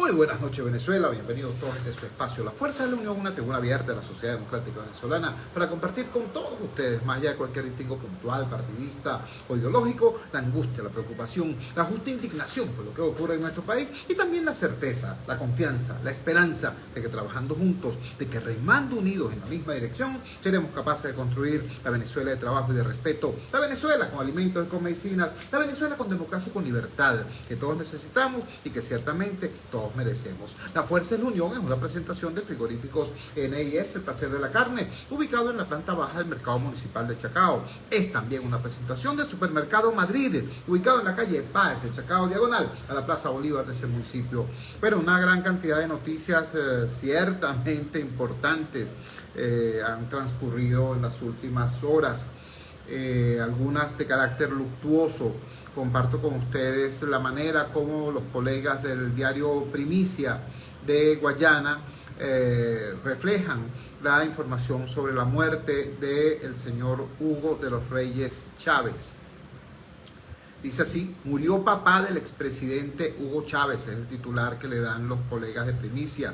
Muy buenas noches, Venezuela. Bienvenidos todos a este su espacio. La Fuerza de la Unión, una tribuna abierta de la sociedad democrática venezolana para compartir con todos ustedes, más allá de cualquier distingo puntual, partidista o ideológico, la angustia, la preocupación, la justa indignación por lo que ocurre en nuestro país y también la certeza, la confianza, la esperanza de que trabajando juntos, de que remando unidos en la misma dirección, seremos capaces de construir la Venezuela de trabajo y de respeto, la Venezuela con alimentos y con medicinas, la Venezuela con democracia y con libertad, que todos necesitamos y que ciertamente todos merecemos. La Fuerza de la Unión es una presentación de frigoríficos NIS, el placer de la carne, ubicado en la planta baja del mercado municipal de Chacao. Es también una presentación del supermercado Madrid, ubicado en la calle Paz de Chacao, diagonal a la Plaza Bolívar de ese municipio. Pero una gran cantidad de noticias ciertamente importantes han transcurrido en las últimas horas. Algunas de carácter luctuoso. Comparto con ustedes la manera como los colegas del diario Primicia de Guayana reflejan la información sobre la muerte del señor Hugo de los Reyes Chávez. Dice así: murió papá del expresidente Hugo Chávez, es el titular que le dan los colegas de Primicia.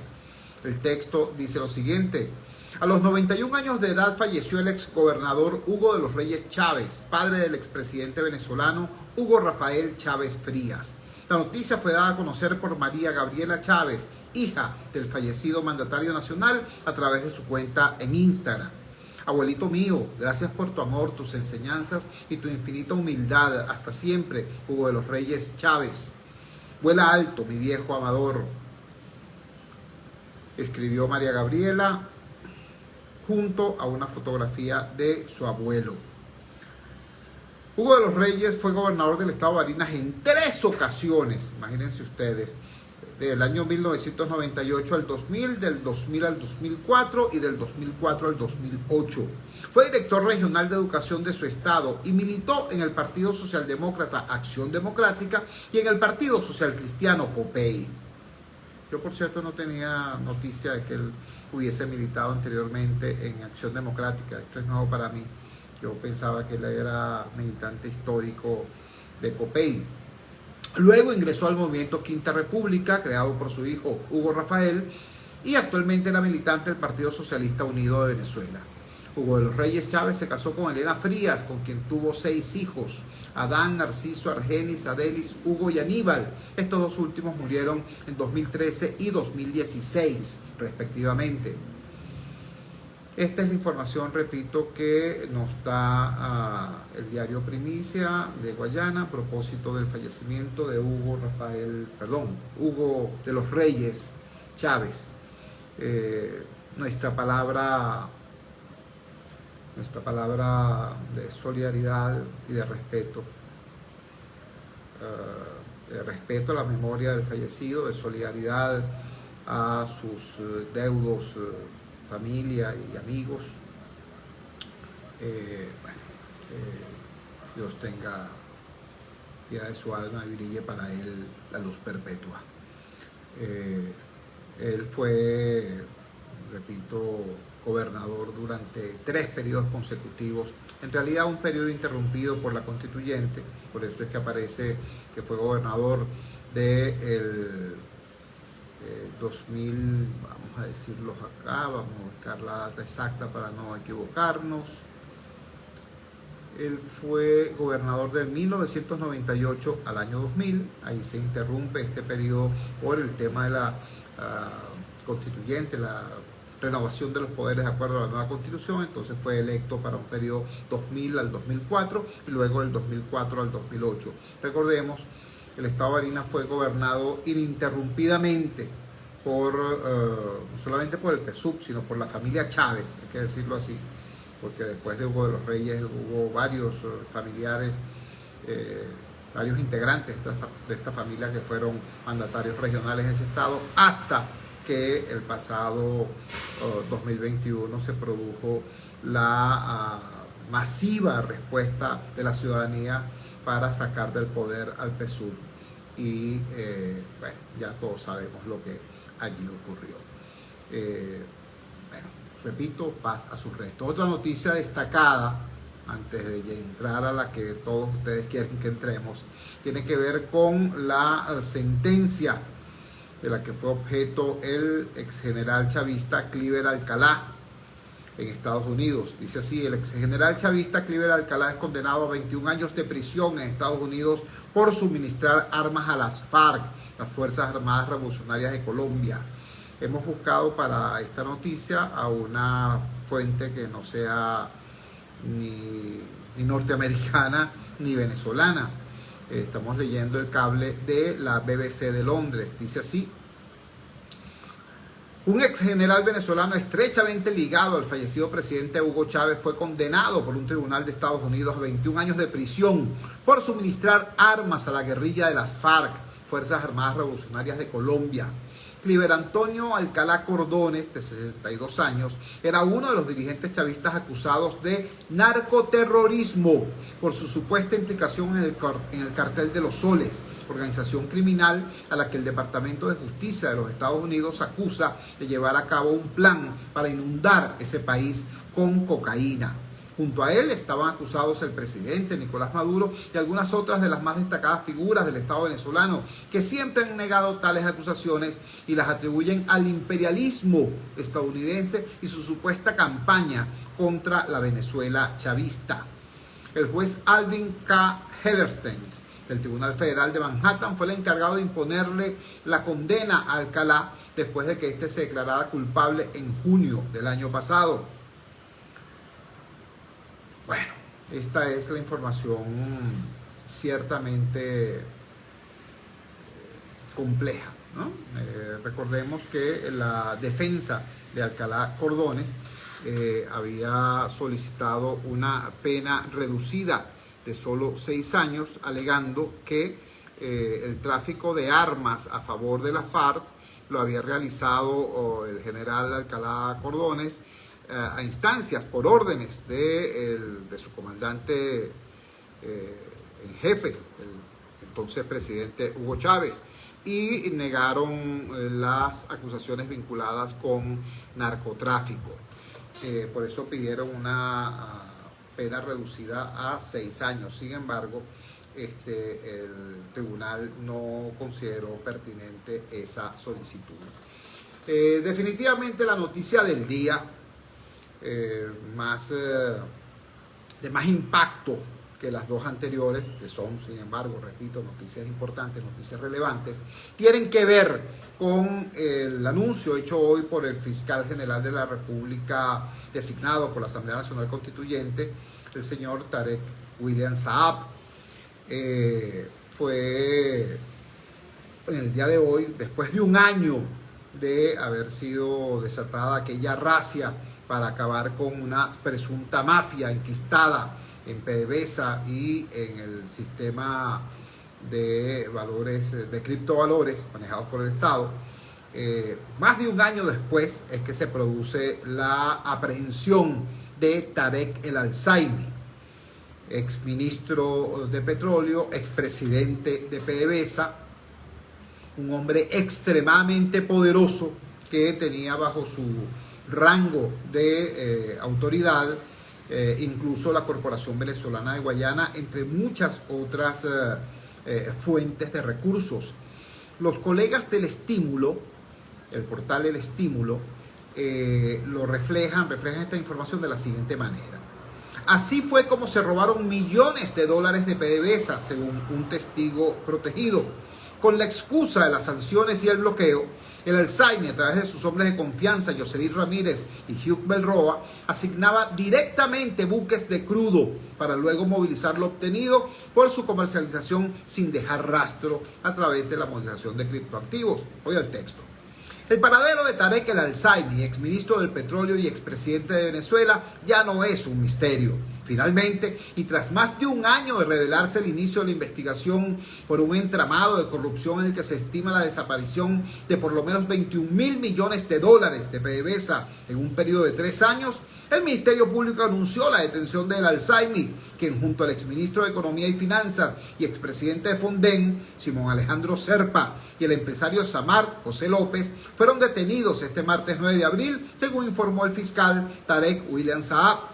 El texto dice lo siguiente: a los 91 años de edad falleció el exgobernador Hugo de los Reyes Chávez, padre del expresidente venezolano Hugo Rafael Chávez Frías. La noticia fue dada a conocer por María Gabriela Chávez, hija del fallecido mandatario nacional, a través de su cuenta en Instagram. Abuelito mío, gracias por tu amor, tus enseñanzas y tu infinita humildad. Hasta siempre, Hugo de los Reyes Chávez. Vuela alto, mi viejo amador, escribió María Gabriela junto a una fotografía de su abuelo. Hugo de los Reyes fue gobernador del estado de Barinas en 3 ocasiones, imagínense ustedes, del año 1998 al 2000, del 2000 al 2004 y del 2004 al 2008. Fue director regional de educación de su estado y militó en el Partido Socialdemócrata Acción Democrática y en el Partido Social Cristiano COPEI. Yo, por cierto, no tenía noticia de que él hubiese militado anteriormente en Acción Democrática. Esto es nuevo para mí. Yo pensaba que él era militante histórico de COPEI. Luego ingresó al movimiento Quinta República, creado por su hijo Hugo Rafael, y actualmente era militante del Partido Socialista Unido de Venezuela. Hugo de los Reyes Chávez se casó con Elena Frías, con quien tuvo 6 hijos: Adán, Narciso, Argenis, Adelis, Hugo y Aníbal. Estos 2 últimos murieron en 2013 y 2016, respectivamente. Esta es la información, repito, que nos da el diario Primicia de Guayana a propósito del fallecimiento de Hugo de los Reyes Chávez. Nuestra palabra de solidaridad y de respeto a la memoria del fallecido, de solidaridad a sus deudos, familia y amigos. Dios tenga piedad de su alma y brille para él la luz perpetua. Él fue, repito, gobernador durante 3 periodos consecutivos, en realidad un periodo interrumpido por la constituyente, por eso es que aparece que fue gobernador del 2000, vamos a decirlos acá, vamos a buscar la data exacta para no equivocarnos. Él fue gobernador del 1998 al año 2000, ahí se interrumpe este periodo por el tema de la constituyente, la renovación de los poderes de acuerdo a la nueva constitución. Entonces fue electo para un periodo 2000 al 2004 y luego del 2004 al 2008. Recordemos, el estado de Barinas fue gobernado ininterrumpidamente no solamente por el PSUV, sino por la familia Chávez, hay que decirlo así, porque después de Hugo de los Reyes hubo varios familiares, varios integrantes de esta familia que fueron mandatarios regionales en ese estado, hasta que el pasado 2021 se produjo la masiva respuesta de la ciudadanía para sacar del poder al PSUV. Y bueno, ya todos sabemos lo que allí ocurrió. Bueno, repito, paz a sus restos. Otra noticia destacada, antes de entrar a la que todos ustedes quieren que entremos, tiene que ver con la sentencia de la que fue objeto el ex general chavista Cliver Alcalá en Estados Unidos. Dice así: el ex general chavista Cliver Alcalá es condenado a 21 años de prisión en Estados Unidos por suministrar armas a las FARC, las Fuerzas Armadas Revolucionarias de Colombia. Hemos buscado para esta noticia a una fuente que no sea ni norteamericana ni venezolana. Estamos leyendo el cable de la BBC de Londres. Dice así: un ex general venezolano estrechamente ligado al fallecido presidente Hugo Chávez fue condenado por un tribunal de Estados Unidos a 21 años de prisión por suministrar armas a la guerrilla de las FARC, Fuerzas Armadas Revolucionarias de Colombia. Cliver Antonio Alcalá Cordones, de 62 años, era uno de los dirigentes chavistas acusados de narcoterrorismo por su supuesta implicación en el cartel de los Soles, organización criminal a la que el Departamento de Justicia de los Estados Unidos acusa de llevar a cabo un plan para inundar ese país con cocaína. Junto a él estaban acusados el presidente Nicolás Maduro y algunas otras de las más destacadas figuras del Estado venezolano, que siempre han negado tales acusaciones y las atribuyen al imperialismo estadounidense y su supuesta campaña contra la Venezuela chavista. El juez Alvin K. Hellerstein del Tribunal Federal de Manhattan fue el encargado de imponerle la condena a Alcalá después de que éste se declarara culpable en junio del año pasado. Bueno, esta es la información ciertamente compleja, ¿no? Recordemos que la defensa de Alcalá Cordones había solicitado una pena reducida de solo 6 años, alegando que el tráfico de armas a favor de la FARC lo había realizado el general Alcalá Cordones a instancias, por órdenes de su comandante en jefe, el entonces presidente Hugo Chávez, y negaron las acusaciones vinculadas con narcotráfico. Por eso pidieron una pena reducida a 6 años. Sin embargo, el tribunal no consideró pertinente esa solicitud. Definitivamente la noticia del día de más impacto que las dos anteriores, que son, sin embargo, repito, noticias importantes, noticias relevantes, tienen que ver con el anuncio hecho hoy por el fiscal general de la República designado por la Asamblea Nacional Constituyente, el señor Tarek William Saab. Fue en el día de hoy, después de un año de haber sido desatada aquella racia para acabar con una presunta mafia enquistada en PDVSA y en el sistema de valores, de criptovalores manejados por el Estado. Más de un año después es que se produce la aprehensión de Tarek El Al-Zaimi, exministro de Petróleo, expresidente de PDVSA, un hombre extremadamente poderoso que tenía bajo su rango de autoridad incluso la Corporación Venezolana de Guayana, entre muchas otras fuentes de recursos. Los colegas del Estímulo, el portal El Estímulo, lo reflejan esta información de la siguiente manera. Así fue como se robaron millones de dólares de PDVSA, según un testigo protegido. Con la excusa de las sanciones y el bloqueo, el Al-Zaimi, a través de sus hombres de confianza, Yoselin Ramírez y Hugh Belroa, asignaba directamente buques de crudo para luego movilizar lo obtenido por su comercialización sin dejar rastro a través de la movilización de criptoactivos. Oye el texto. El paradero de Tarek El Al-Zaimi, exministro del Petróleo y expresidente de Venezuela, ya no es un misterio. Finalmente, y tras más de un año de revelarse el inicio de la investigación por un entramado de corrupción en el que se estima la desaparición de por lo menos 21.000 millones de dólares de PDVSA en un periodo de 3 años, el Ministerio Público anunció la detención de El Al-Zaimi, quien junto al exministro de Economía y Finanzas y expresidente de Fonden, Simón Alejandro Serpa, y el empresario Samar José López, fueron detenidos este martes 9 de abril, según informó el fiscal Tarek William Saab.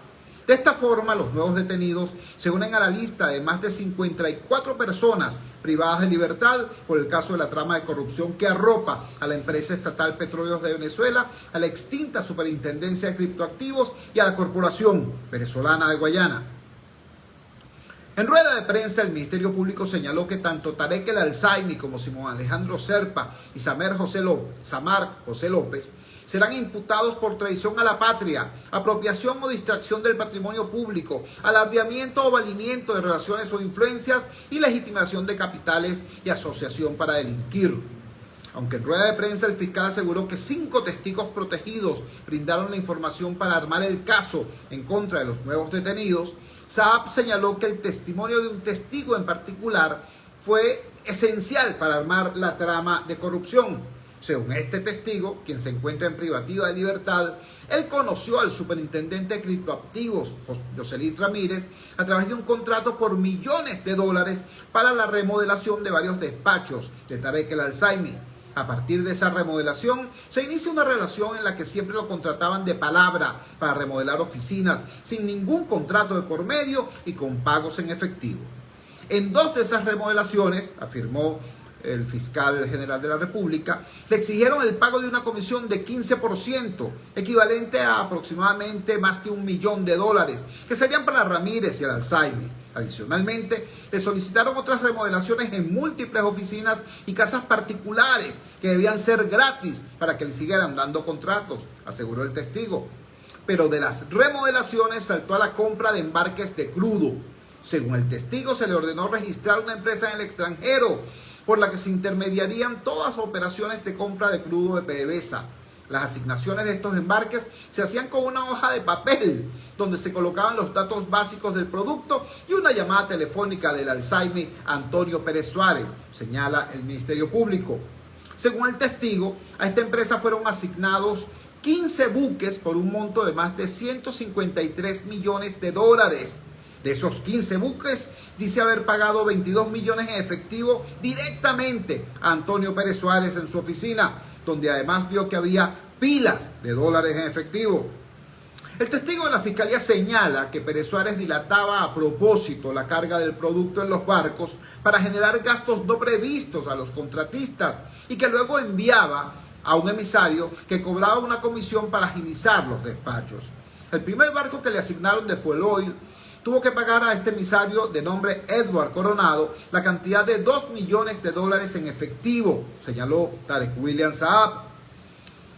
De esta forma, los nuevos detenidos se unen a la lista de más de 54 personas privadas de libertad por el caso de la trama de corrupción que arropa a la empresa estatal Petróleos de Venezuela, a la extinta Superintendencia de Criptoactivos y a la Corporación Venezolana de Guayana. En rueda de prensa, el Ministerio Público señaló que tanto Tarek El Alzaimi como Simón Alejandro Serpa y Samar José López serán imputados por traición a la patria, apropiación o distracción del patrimonio público, alardeamiento o valimiento de relaciones o influencias y legitimación de capitales y asociación para delinquir. Aunque en rueda de prensa el fiscal aseguró que 5 testigos protegidos brindaron la información para armar el caso en contra de los nuevos detenidos, Saab señaló que el testimonio de un testigo en particular fue esencial para armar la trama de corrupción. Según este testigo, quien se encuentra en privativa de libertad, él conoció al superintendente de criptoactivos, Yoselit Ramírez, a través de un contrato por millones de dólares para la remodelación de varios despachos de Tarek El Alzaimi. A partir de esa remodelación, se inicia una relación en la que siempre lo contrataban de palabra para remodelar oficinas, sin ningún contrato de por medio y con pagos en efectivo. En 2 de esas remodelaciones, afirmó el fiscal general de la República, le exigieron el pago de una comisión de 15%, equivalente a aproximadamente más de $1 millón, que serían para Ramírez y el Alzaimi. Adicionalmente, le solicitaron otras remodelaciones en múltiples oficinas y casas particulares que debían ser gratis para que le siguieran dando contratos, aseguró el testigo. Pero de las remodelaciones saltó a la compra de embarques de crudo. Según el testigo, se le ordenó registrar una empresa en el extranjero por la que se intermediarían todas las operaciones de compra de crudo de PDVSA. Las asignaciones de estos embarques se hacían con una hoja de papel donde se colocaban los datos básicos del producto y una llamada telefónica del Alzaimi Antonio Pérez Suárez, señala el Ministerio Público. Según el testigo, a esta empresa fueron asignados 15 buques por un monto de más de $153 millones. De esos 15 buques, dice haber pagado 22 millones en efectivo directamente a Antonio Pérez Suárez en su oficina, donde además vio que había pilas de dólares en efectivo. El testigo de la Fiscalía señala que Pérez Suárez dilataba a propósito la carga del producto en los barcos para generar gastos no previstos a los contratistas y que luego enviaba a un emisario que cobraba una comisión para agilizar los despachos. El primer barco que le asignaron de Fuel Oil tuvo que pagar a este emisario de nombre Edward Coronado la cantidad de $2 millones en efectivo, señaló Tarek William Saab.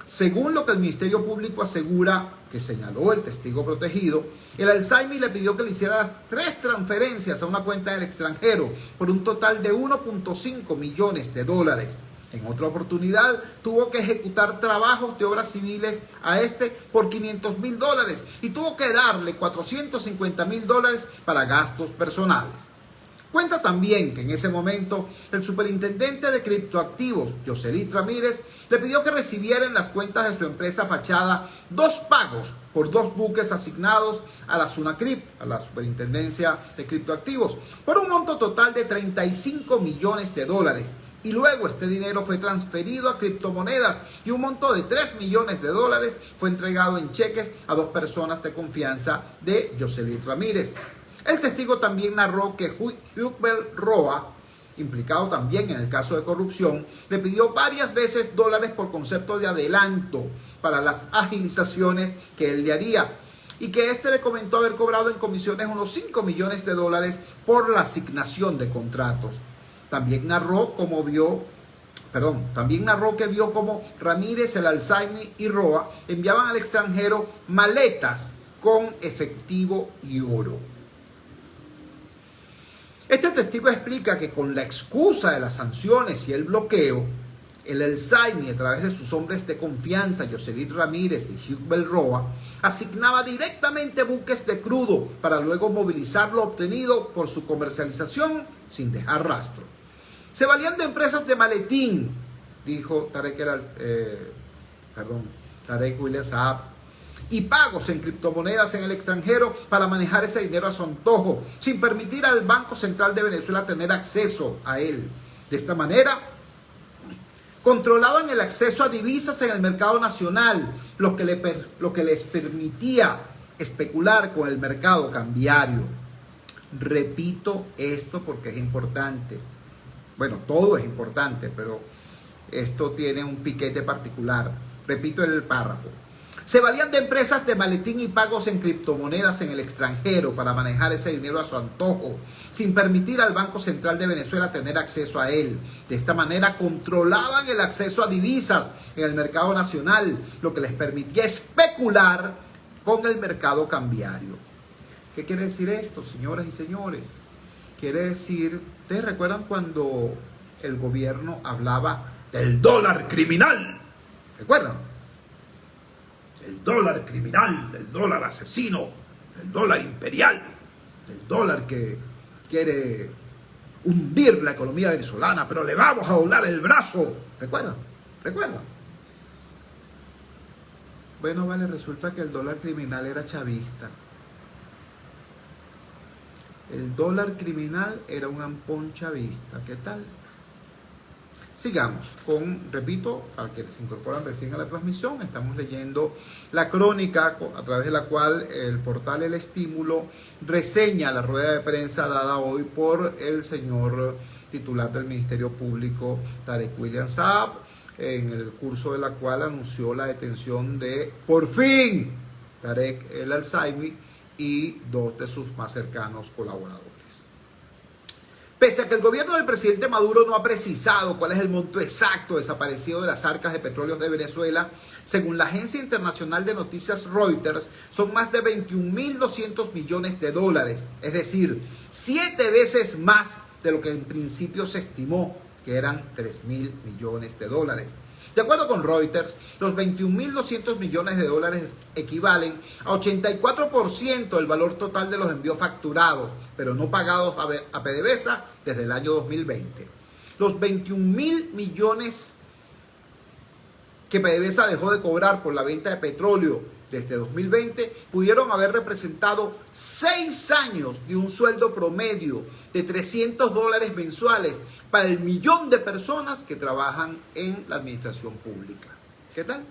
Según lo que el Ministerio Público asegura que señaló el testigo protegido, el Alzaimi le pidió que le hiciera 3 transferencias a una cuenta del extranjero por un total de $1.5 millones. En otra oportunidad, tuvo que ejecutar trabajos de obras civiles a este por $500.000 y tuvo que darle $450.000 para gastos personales. Cuenta también que en ese momento el superintendente de criptoactivos, Yoselit Ramírez, le pidió que recibiera en las cuentas de su empresa fachada 2 pagos por 2 buques asignados a la SUNACRIP, a la Superintendencia de Criptoactivos, por un monto total de $35 millones. Y luego este dinero fue transferido a criptomonedas y un monto de $3 millones fue entregado en cheques a 2 personas de confianza de Yoselit Ramírez. El testigo también narró que Yugbel Roa, implicado también en el caso de corrupción, le pidió varias veces dólares por concepto de adelanto para las agilizaciones que él le haría y que éste le comentó haber cobrado en comisiones unos $5 millones por la asignación de contratos. También narró que vio cómo Ramírez, el Alzaimi y Roa enviaban al extranjero maletas con efectivo y oro. Este testigo explica que con la excusa de las sanciones y el bloqueo, el Alzaimi, a través de sus hombres de confianza, Yoselit Ramírez y Yugbel Roa, asignaba directamente buques de crudo para luego movilizar lo obtenido por su comercialización sin dejar rastro. Se valían de empresas de maletín, dijo Tarek William Saab, y pagos en criptomonedas en el extranjero para manejar ese dinero a su antojo, sin permitir al Banco Central de Venezuela tener acceso a él. De esta manera, controlaban el acceso a divisas en el mercado nacional, lo que les permitía especular con el mercado cambiario. Repito esto porque es importante. Bueno, todo es importante, pero esto tiene un piquete particular. Repito el párrafo. Se valían de empresas de maletín y pagos en criptomonedas en el extranjero para manejar ese dinero a su antojo, sin permitir al Banco Central de Venezuela tener acceso a él. De esta manera controlaban el acceso a divisas en el mercado nacional, lo que les permitía especular con el mercado cambiario. ¿Qué quiere decir esto, señoras y señores? Quiere decir, ¿ustedes recuerdan cuando el gobierno hablaba del dólar criminal? ¿Recuerdan? El dólar criminal, el dólar asesino, el dólar imperial, el dólar que quiere hundir la economía venezolana, pero le vamos a doblar el brazo. ¿Recuerdan? ¿Recuerdan? Bueno, vale, resulta que el dólar criminal era chavista. El dólar criminal era un ampón chavista. ¿Qué tal? Sigamos con, repito, a quienes se incorporan recién a la transmisión, estamos leyendo la crónica a través de la cual el portal El Estímulo reseña la rueda de prensa dada hoy por el señor titular del Ministerio Público, Tarek William Saab, en el curso de la cual anunció la detención de, por fin, Tarek El Alzaimi y dos de sus más cercanos colaboradores. Pese a que el gobierno del presidente Maduro no ha precisado cuál es el monto exacto desaparecido de las arcas de petróleo de Venezuela, según la agencia internacional de noticias Reuters, son más de 21.200 millones de dólares, es decir, 7 veces más de lo que en principio se estimó, que eran 3.000 millones de dólares. De acuerdo con Reuters, los 21.200 millones de dólares equivalen a 84% del valor total de los envíos facturados, pero no pagados a PDVSA desde el año 2020. Los 21.000 millones que PDVSA dejó de cobrar por la venta de petróleo desde 2020 pudieron haber representado 6 años de un sueldo promedio de $300 mensuales para el millón de personas que trabajan en la administración pública. ¿Qué tal?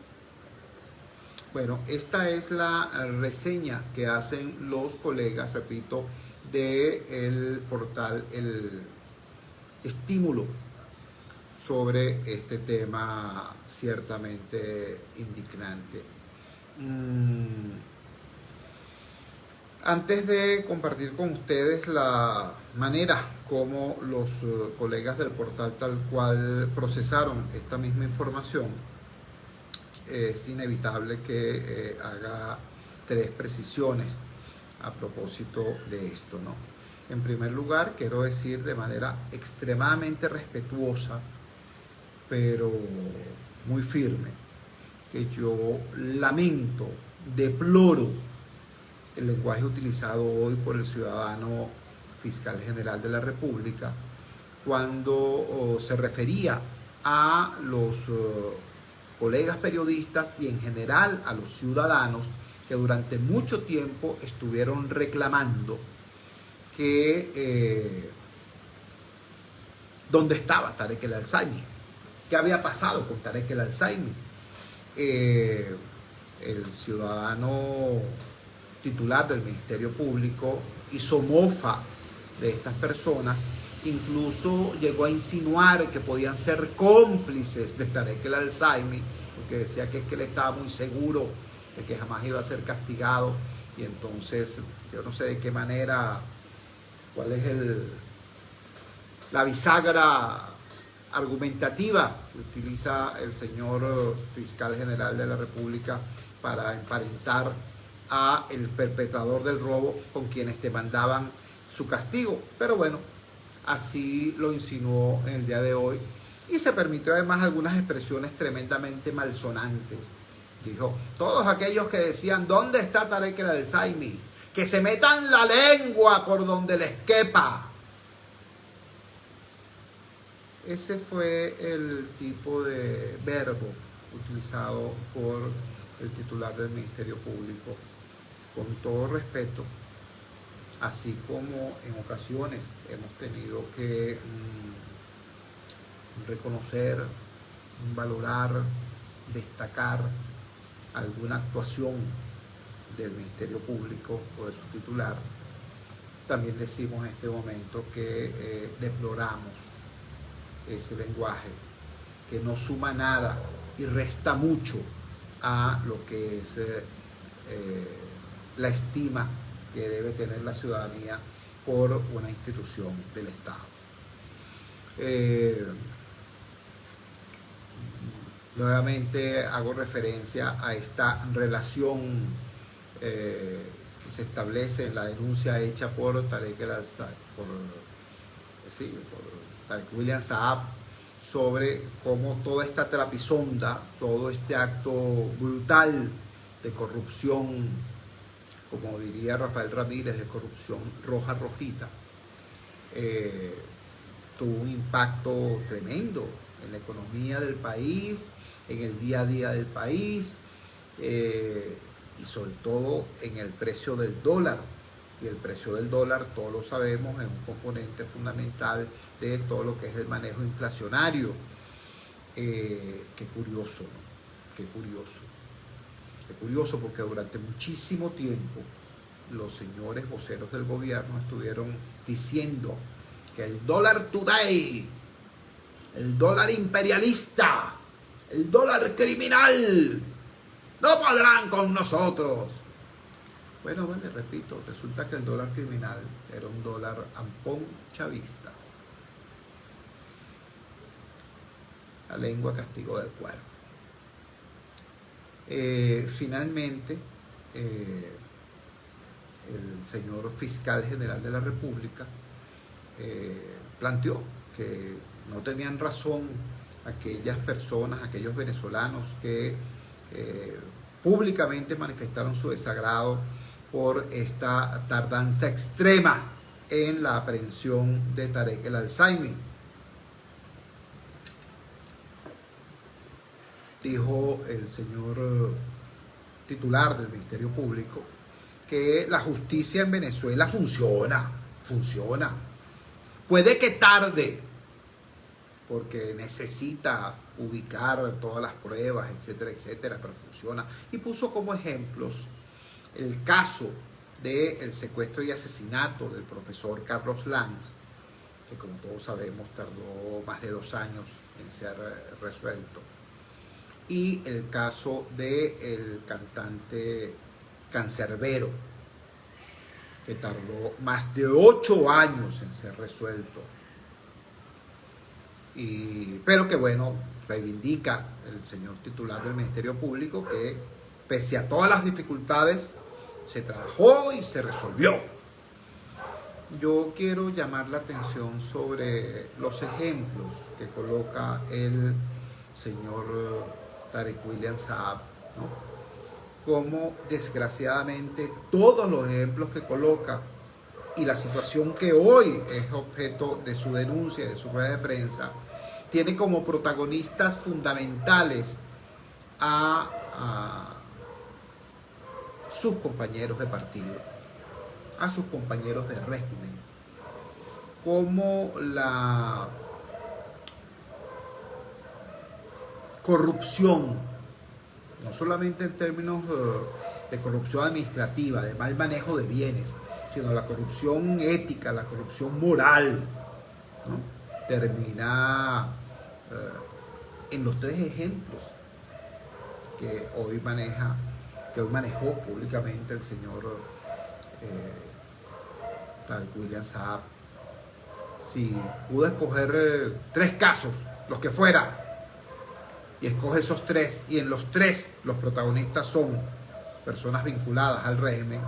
Bueno, esta es la reseña que hacen los colegas, repito, del portal El Estímulo sobre este tema ciertamente indignante. Antes de compartir con ustedes la manera como los colegas del portal tal cual procesaron esta misma información, es inevitable que haga 3 precisiones a propósito de esto, ¿no? En primer lugar, quiero decir de manera extremadamente respetuosa, pero muy firme, que yo lamento, deploro el lenguaje utilizado hoy por el ciudadano fiscal general de la República cuando se refería a los colegas periodistas y en general a los ciudadanos que durante mucho tiempo estuvieron reclamando que ¿dónde estaba Tarek El Alzaimi? ¿Qué había pasado con Tarek El Alzaimi? El ciudadano titular del Ministerio Público hizo mofa de estas personas, incluso llegó a insinuar que podían ser cómplices de Tarek El Alzaimi, porque decía que es que él estaba muy seguro de que jamás iba a ser castigado, y entonces yo no sé de qué manera, cuál es la bisagra argumentativa que utiliza el señor fiscal general de la República para emparentar a el perpetrador del robo con quienes demandaban su castigo. Pero bueno, así lo insinuó en el día de hoy y se permitió además algunas expresiones tremendamente malsonantes. Dijo, todos aquellos que decían, ¿dónde está Tarek El Alzaimi? Que se metan la lengua por donde les quepa. Ese fue el tipo de verbo utilizado por el titular del Ministerio Público. Con todo respeto, así como en ocasiones hemos tenido que reconocer, valorar, destacar alguna actuación del Ministerio Público o de su titular, también decimos en este momento que deploramos ese lenguaje que no suma nada y resta mucho a lo que es la estima que debe tener la ciudadanía por una institución del Estado. Nuevamente hago referencia a esta relación que se establece en la denuncia hecha por Tarek William Saab sobre cómo toda esta trapisonda, todo este acto brutal de corrupción, como diría Rafael Ramírez, de corrupción roja rojita, tuvo un impacto tremendo en la economía del país, en el día a día del país, y sobre todo en el precio del dólar. Y el precio del dólar, todos lo sabemos, es un componente fundamental de todo lo que es el manejo inflacionario. Qué curioso, ¿no? Qué curioso. Qué curioso, porque durante muchísimo tiempo los señores voceros del gobierno estuvieron diciendo que el dólar today, el dólar imperialista, el dólar criminal, no podrán con nosotros. Bueno, repito, resulta que el dólar criminal era un dólar ampón chavista. La lengua castigo del cuerpo. Finalmente, el señor fiscal general de la República planteó que no tenían razón aquellas personas, aquellos venezolanos que públicamente manifestaron su desagrado por esta tardanza extrema en la aprehensión de Tarek el Alzaimi. Dijo el señor titular del Ministerio Público que la justicia en Venezuela funciona. Puede que tarde, porque necesita ubicar todas las pruebas, etcétera, etcétera, pero funciona. Y puso como ejemplos el caso del secuestro y asesinato del profesor Carlos Lanz, que como todos sabemos tardó más de 2 años en ser resuelto, y el caso del cantante Cancerbero, que tardó más de 8 años en ser resuelto. Pero que bueno, reivindica el señor titular del Ministerio Público que pese a todas las dificultades se trabajó y se resolvió. Yo quiero llamar la atención sobre los ejemplos que coloca el señor Tarek William Saab, ¿no? Como desgraciadamente todos los ejemplos que coloca y la situación que hoy es objeto de su denuncia, de su rueda de prensa, tiene como protagonistas fundamentales a sus compañeros de partido, a sus compañeros de régimen, como la corrupción, no solamente en términos de corrupción administrativa, de mal manejo de bienes, sino la corrupción ética, la corrupción moral, ¿no? Termina en los 3 ejemplos que hoy manejó públicamente el señor Tarek William Saab. Si pudo escoger 3 casos, los que fuera, y escoge esos 3, y en los 3 los protagonistas son personas vinculadas al régimen,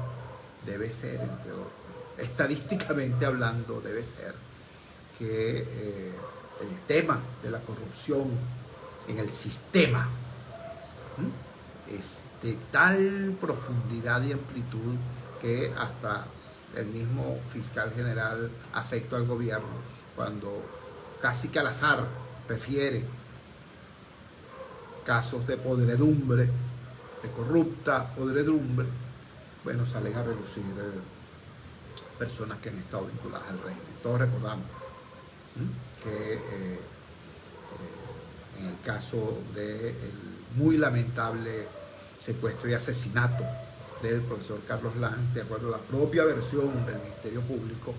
debe ser, entre otros, estadísticamente hablando, debe ser que el tema de la corrupción en el sistema es de tal profundidad y amplitud que hasta el mismo fiscal general afecto al gobierno, cuando casi que al azar prefiere casos de podredumbre, de corrupta podredumbre, bueno, salen a relucir personas que han estado vinculadas al régimen. Todos recordamos que en el caso del muy lamentable secuestro y asesinato del profesor Carlos Lanz, de acuerdo a la propia versión del Ministerio Público,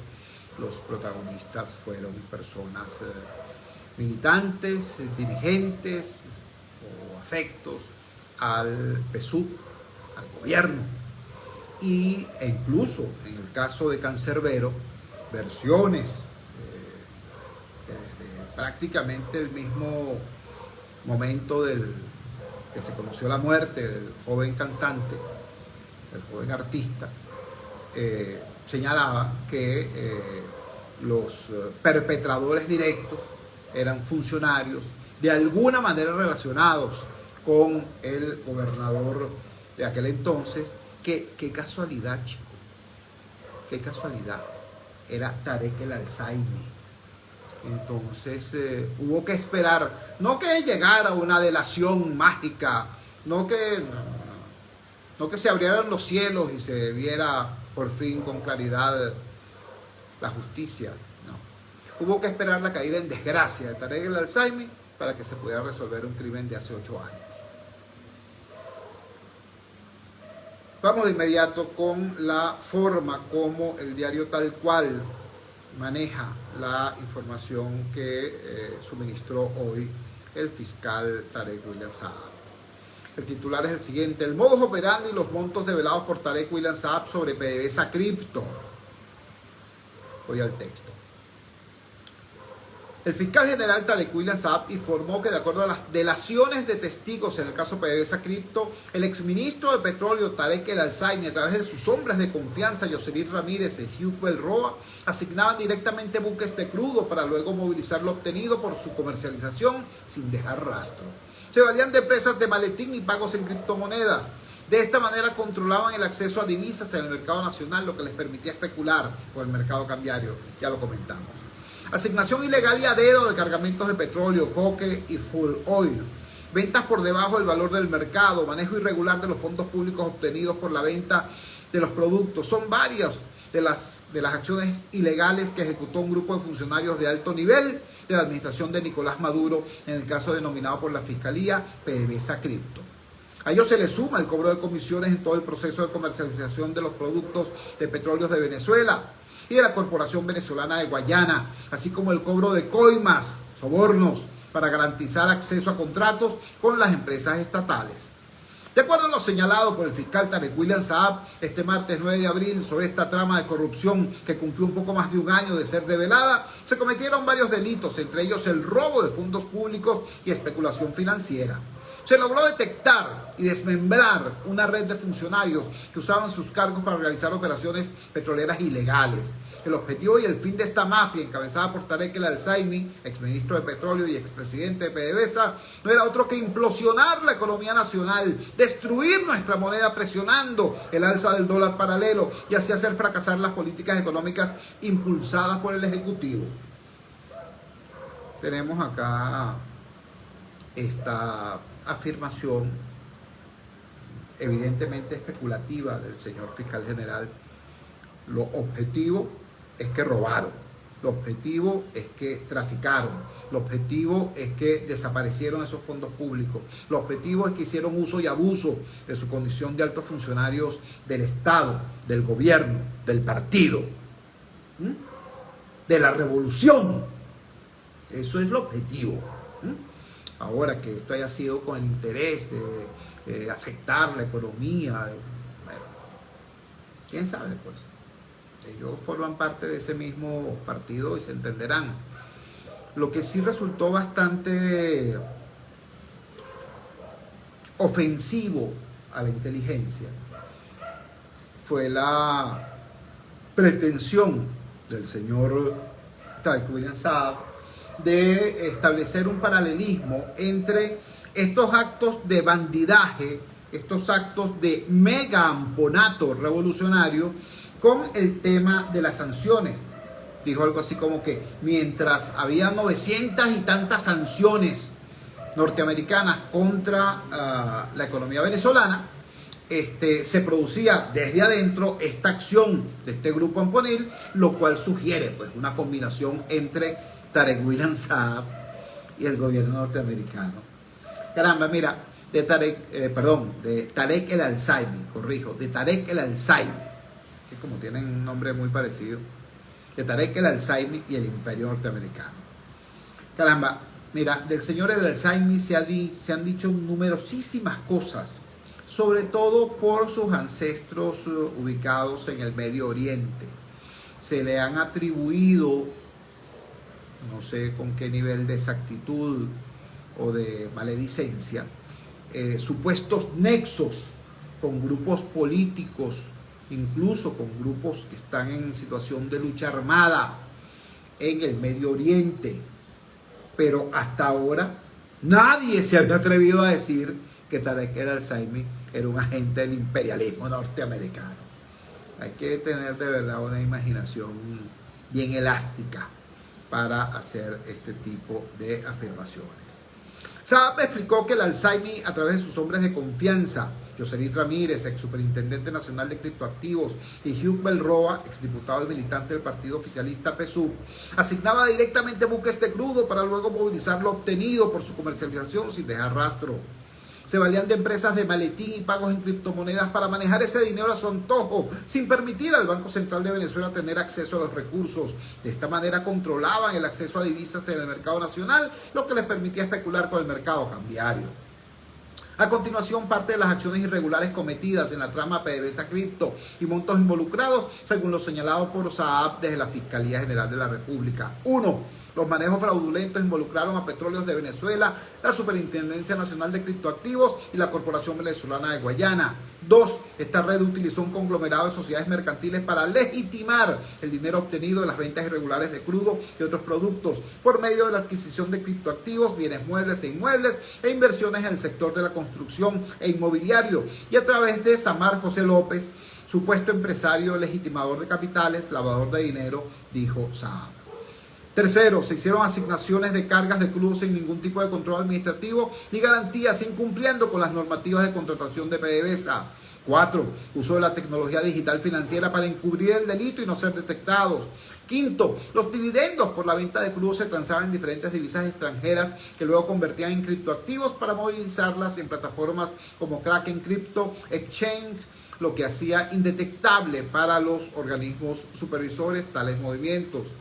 los protagonistas fueron personas militantes, dirigentes o afectos al PSUV, al gobierno. E incluso en el caso de Cancerbero, versiones desde prácticamente el mismo momento que se conoció la muerte del joven cantante, del joven artista, señalaba que los perpetradores directos eran funcionarios de alguna manera relacionados con el gobernador de aquel entonces. Qué casualidad, chico, qué casualidad, era Tarek El Alzaimi. Entonces hubo que esperar, no que llegara una delación mágica, no que se abrieran los cielos y se viera por fin con claridad la justicia, no. Hubo que esperar la caída en desgracia de Tarek El Alzaimi para que se pudiera resolver un crimen de hace 8 años. Vamos de inmediato con la forma como el diario Tal Cual maneja la información que suministró hoy el fiscal Tarek William Saab. El titular es el siguiente: el modus operandi y los montos develados por Tarek William Saab sobre PDVSA Cripto. Voy al texto. El fiscal general Tarek William Saab informó que de acuerdo a las delaciones de testigos en el caso PDVSA Cripto, el exministro de Petróleo Tarek El Alzaimi, a través de sus hombres de confianza, Yoserit Ramírez y Hugh Belroa, asignaban directamente buques de crudo para luego movilizar lo obtenido por su comercialización sin dejar rastro. Se valían de empresas de maletín y pagos en criptomonedas. De esta manera controlaban el acceso a divisas en el mercado nacional, lo que les permitía especular con el mercado cambiario. Ya lo comentamos. Asignación ilegal y a dedo de cargamentos de petróleo, coque y full oil. Ventas por debajo del valor del mercado. Manejo irregular de los fondos públicos obtenidos por la venta de los productos. Son varias de las acciones ilegales que ejecutó un grupo de funcionarios de alto nivel de la administración de Nicolás Maduro, en el caso denominado por la Fiscalía PDVSA Cripto. A ello se le suma el cobro de comisiones en todo el proceso de comercialización de los productos de petróleos de Venezuela y de la Corporación Venezolana de Guayana, así como el cobro de coimas, sobornos, para garantizar acceso a contratos con las empresas estatales. De acuerdo a lo señalado por el fiscal Tarek William Saab este martes 9 de abril sobre esta trama de corrupción que cumplió un poco más de un año de ser develada, se cometieron varios delitos, entre ellos el robo de fondos públicos y especulación financiera. Se logró detectar y desmembrar una red de funcionarios que usaban sus cargos para realizar operaciones petroleras ilegales. El objetivo y el fin de esta mafia, encabezada por Tarek El Alzaimi, exministro de Petróleo y expresidente de PDVSA, no era otro que implosionar la economía nacional, destruir nuestra moneda presionando el alza del dólar paralelo y así hacer fracasar las políticas económicas impulsadas por el Ejecutivo. Tenemos acá esta afirmación evidentemente especulativa del señor fiscal general. Lo objetivo es que robaron, lo objetivo es que traficaron, lo objetivo es que desaparecieron esos fondos públicos, lo objetivo es que hicieron uso y abuso de su condición de altos funcionarios del Estado, del gobierno, del partido, de la revolución. Eso es lo objetivo. Ahora que esto haya sido con el interés de afectar la economía, bueno, quién sabe, pues. Ellos forman parte de ese mismo partido y se entenderán. Lo que sí resultó bastante ofensivo a la inteligencia fue la pretensión del señor Tarek William Saab de establecer un paralelismo entre estos actos de bandidaje, estos actos de mega amponato revolucionario con el tema de las sanciones. Dijo algo así como que mientras había 900 y tantas sanciones norteamericanas contra la economía venezolana, se producía desde adentro esta acción de este grupo amponil, lo cual sugiere pues una combinación entre Tarek William Saab y el gobierno norteamericano. Caramba, mira, de Tarek El Al-Saimi, corrijo, de Tarek El Al-Saimi, que como tienen un nombre muy parecido, de Tarek El Al-Saimi y el Imperio Norteamericano. Caramba, mira, del señor El Al-Saimi se han dicho numerosísimas cosas, sobre todo por sus ancestros ubicados en el Medio Oriente. Se le han atribuido, no sé con qué nivel de exactitud o de maledicencia, supuestos nexos con grupos políticos, incluso con grupos que están en situación de lucha armada en el Medio Oriente. Pero hasta ahora nadie se había atrevido a decir que Tarek El Al-Saimi era un agente del imperialismo norteamericano. Hay que tener de verdad una imaginación bien elástica para hacer este tipo de afirmaciones. Saab explicó que el Al-Saimi, a través de sus hombres de confianza, Yoselit Ramírez, ex superintendente nacional de criptoactivos, y Hugh Belroa, exdiputado y militante del partido oficialista PSUV, asignaba directamente buques de crudo para luego movilizar lo obtenido por su comercialización sin dejar rastro. Se valían de empresas de maletín y pagos en criptomonedas para manejar ese dinero a su antojo, sin permitir al Banco Central de Venezuela tener acceso a los recursos. De esta manera controlaban el acceso a divisas en el mercado nacional, lo que les permitía especular con el mercado cambiario. A continuación, parte de las acciones irregulares cometidas en la trama PDVSA Cripto y montos involucrados, según lo señalado por Saab desde la Fiscalía General de la República. 1. Los manejos fraudulentos involucraron a Petróleos de Venezuela, la Superintendencia Nacional de Criptoactivos y la Corporación Venezolana de Guayana. 2. Esta red utilizó un conglomerado de sociedades mercantiles para legitimar el dinero obtenido de las ventas irregulares de crudo y otros productos por medio de la adquisición de criptoactivos, bienes muebles e inmuebles e inversiones en el sector de la construcción e inmobiliario, y a través de Samar José López, supuesto empresario legitimador de capitales, lavador de dinero, dijo Saab. Tercero, se hicieron asignaciones de cargas de crudo sin ningún tipo de control administrativo ni garantías, incumpliendo con las normativas de contratación de PDVSA. 4. Uso de la tecnología digital financiera para encubrir el delito y no ser detectados. 5. Los dividendos por la venta de crudo se transaban en diferentes divisas extranjeras que luego convertían en criptoactivos para movilizarlas en plataformas como Kraken Crypto Exchange, lo que hacía indetectable para los organismos supervisores tales movimientos.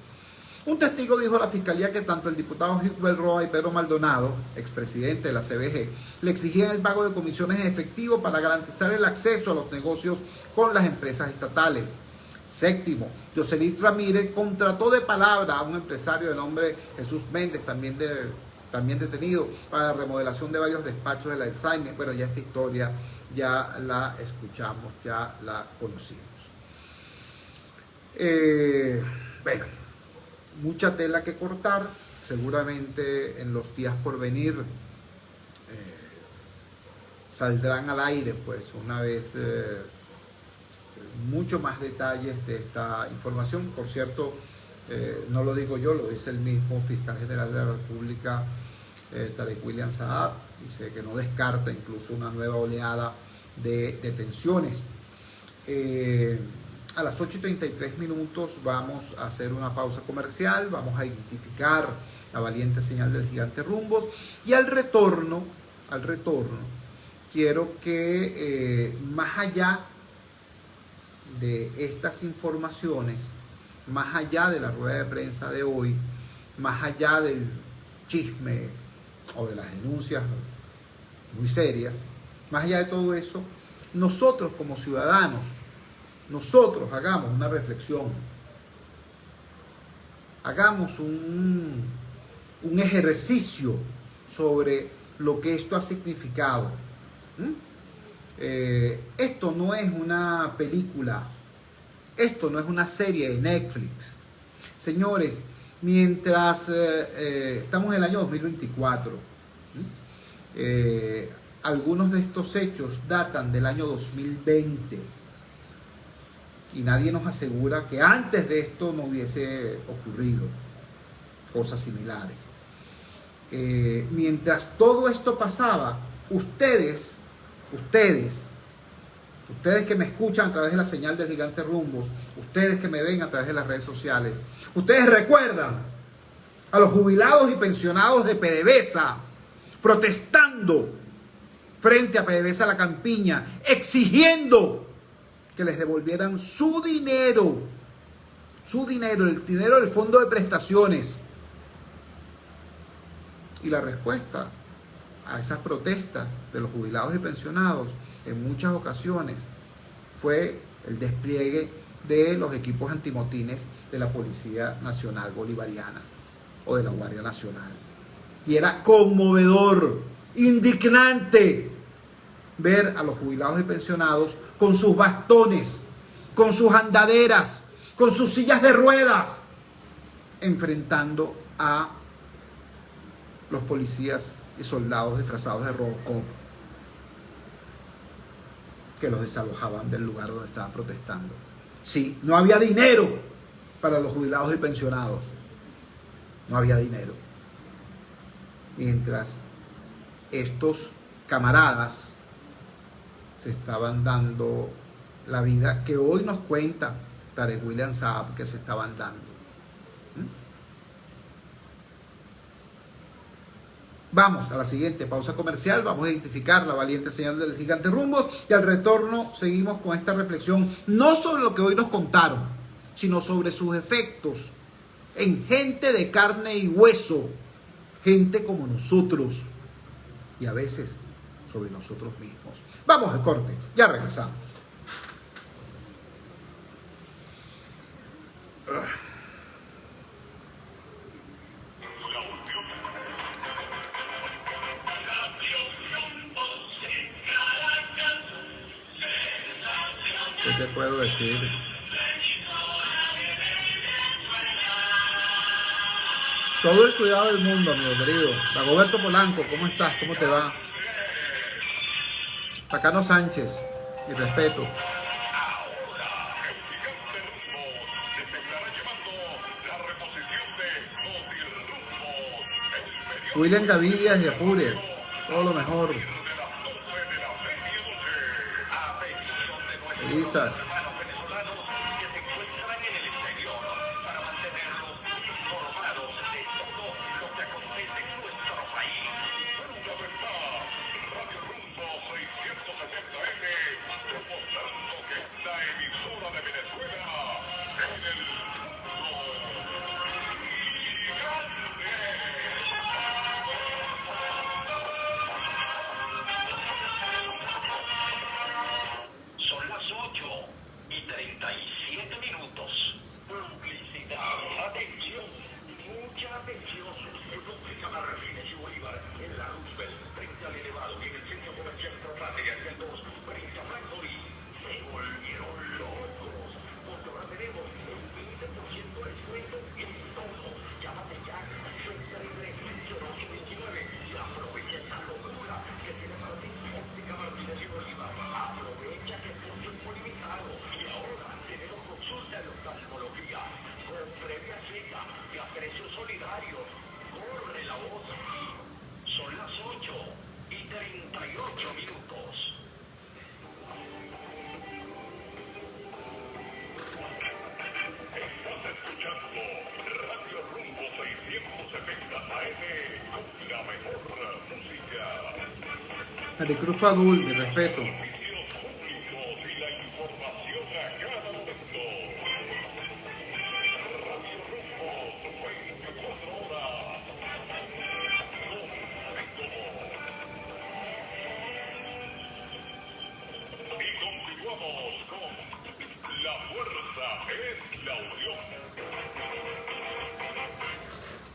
Un testigo dijo a la Fiscalía que tanto el diputado Hugh Belroa y Pedro Maldonado, expresidente de la CBG, le exigían el pago de comisiones en efectivo para garantizar el acceso a los negocios con las empresas estatales. 7. Yoselit Ramírez contrató de palabra a un empresario de nombre Jesús Méndez, también detenido, para la remodelación de varios despachos de la Al-Saimi. Pero ya esta historia ya la escuchamos, ya la conocimos. Bueno, mucha tela que cortar. Seguramente en los días por venir saldrán al aire, pues, una vez mucho más detalles de esta información. Por cierto, no lo digo yo, lo dice el mismo fiscal general de la República, Tarek William Saab. Dice que no descarta incluso una nueva oleada de detenciones. A las 8:33 vamos a hacer una pausa comercial, vamos a identificar la valiente señal del gigante Rumbos, y al retorno quiero que más allá de estas informaciones, más allá de la rueda de prensa de hoy, más allá del chisme o de las denuncias muy serias, más allá de todo eso, nosotros como ciudadanos, nosotros hagamos una reflexión, hagamos un ejercicio sobre lo que esto ha significado. Esto no es una película, esto no es una serie de Netflix. Señores, mientras estamos en el año 2024, algunos de estos hechos datan del año 2020. Y nadie nos asegura que antes de esto no hubiese ocurrido cosas similares. Mientras todo esto pasaba, ustedes que me escuchan a través de la señal del gigante Rumbos, ustedes que me ven a través de las redes sociales, ustedes recuerdan a los jubilados y pensionados de PDVSA protestando frente a PDVSA La Campiña, exigiendo que les devolvieran su dinero, el dinero del fondo de prestaciones. Y la respuesta a esas protestas de los jubilados y pensionados en muchas ocasiones fue el despliegue de los equipos antimotines de la Policía Nacional Bolivariana o de la Guardia Nacional. Y era conmovedor, indignante ver a los jubilados y pensionados con sus bastones, con sus andaderas, con sus sillas de ruedas, enfrentando a los policías y soldados disfrazados de Robocop que los desalojaban del lugar donde estaban protestando. Sí, no había dinero para los jubilados y pensionados. No había dinero. Mientras estos camaradas se estaban dando la vida que hoy nos cuenta Tarek William Saab que se estaban dando. Vamos a la siguiente pausa comercial, vamos a identificar la valiente señal del gigante Rumbos y al retorno seguimos con esta reflexión, no sobre lo que hoy nos contaron, sino sobre sus efectos en gente de carne y hueso, gente como nosotros y a veces sobre nosotros mismos. Vamos al corte, ya regresamos. ¿Qué te puedo decir? Todo el cuidado del mundo, amigo querido. Dagoberto Polanco, ¿cómo estás? ¿Cómo te va? Pacano Sánchez, mi respeto. William Gavidias de Apure, todo lo mejor. Elisas. Maricruz Fadul, mi respeto.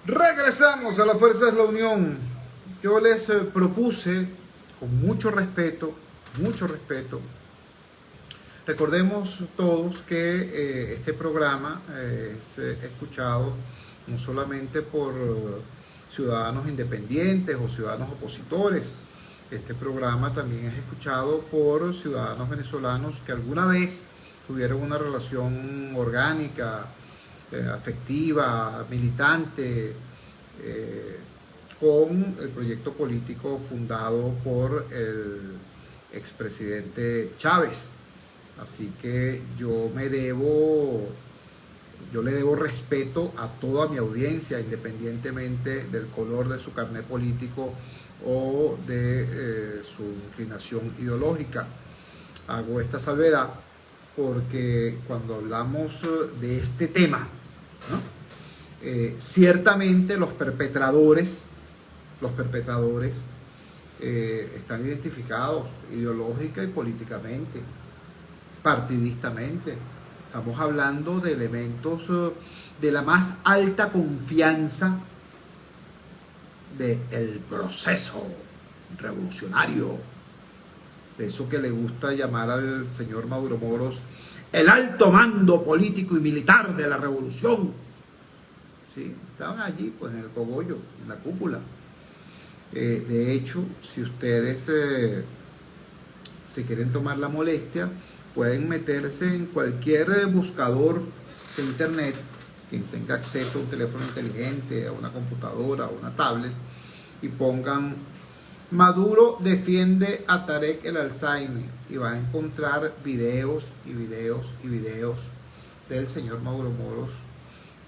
Regresamos a La Fuerza es la Unión. Yo les propuse con mucho respeto, recordemos todos que este programa es escuchado no solamente por ciudadanos independientes o ciudadanos opositores. Este programa también es escuchado por ciudadanos venezolanos que alguna vez tuvieron una relación orgánica, afectiva, militante, con el proyecto político fundado por el expresidente Chávez. Así que yo le debo respeto a toda mi audiencia, independientemente del color de su carnet político o de su inclinación ideológica. Hago esta salvedad porque cuando hablamos de este tema, ¿no? Ciertamente los perpetradores están identificados ideológica y políticamente, partidistamente. Estamos hablando de elementos de la más alta confianza del proceso revolucionario, de eso que le gusta llamar al señor Maduro Moros el alto mando político y militar de la revolución. ¿Sí? Estaban allí, pues, en el cogollo, en la cúpula. De hecho, si ustedes si quieren tomar la molestia, pueden meterse en cualquier buscador de internet, quien tenga acceso a un teléfono inteligente, a una computadora, a una tablet, y pongan Maduro defiende a Tarek el Al-Zaimi, y van a encontrar videos y videos y videos del señor Maduro Moros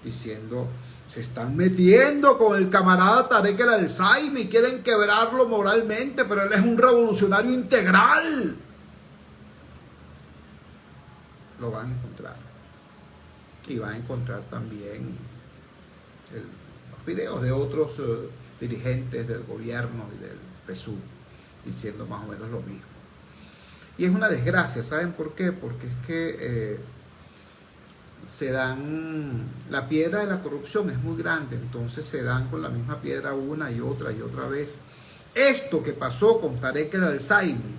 diciendo: se están metiendo con el camarada Tarek el Al-Zaimi, quieren quebrarlo moralmente, pero él es un revolucionario integral. Lo van a encontrar. Y van a encontrar también los videos de otros dirigentes del gobierno y del PSUV diciendo más o menos lo mismo. Y es una desgracia, ¿saben por qué? Porque es que se dan, la piedra de la corrupción es muy grande, entonces se dan con la misma piedra una y otra vez. Esto que pasó con Tarek el Al-Zaimi,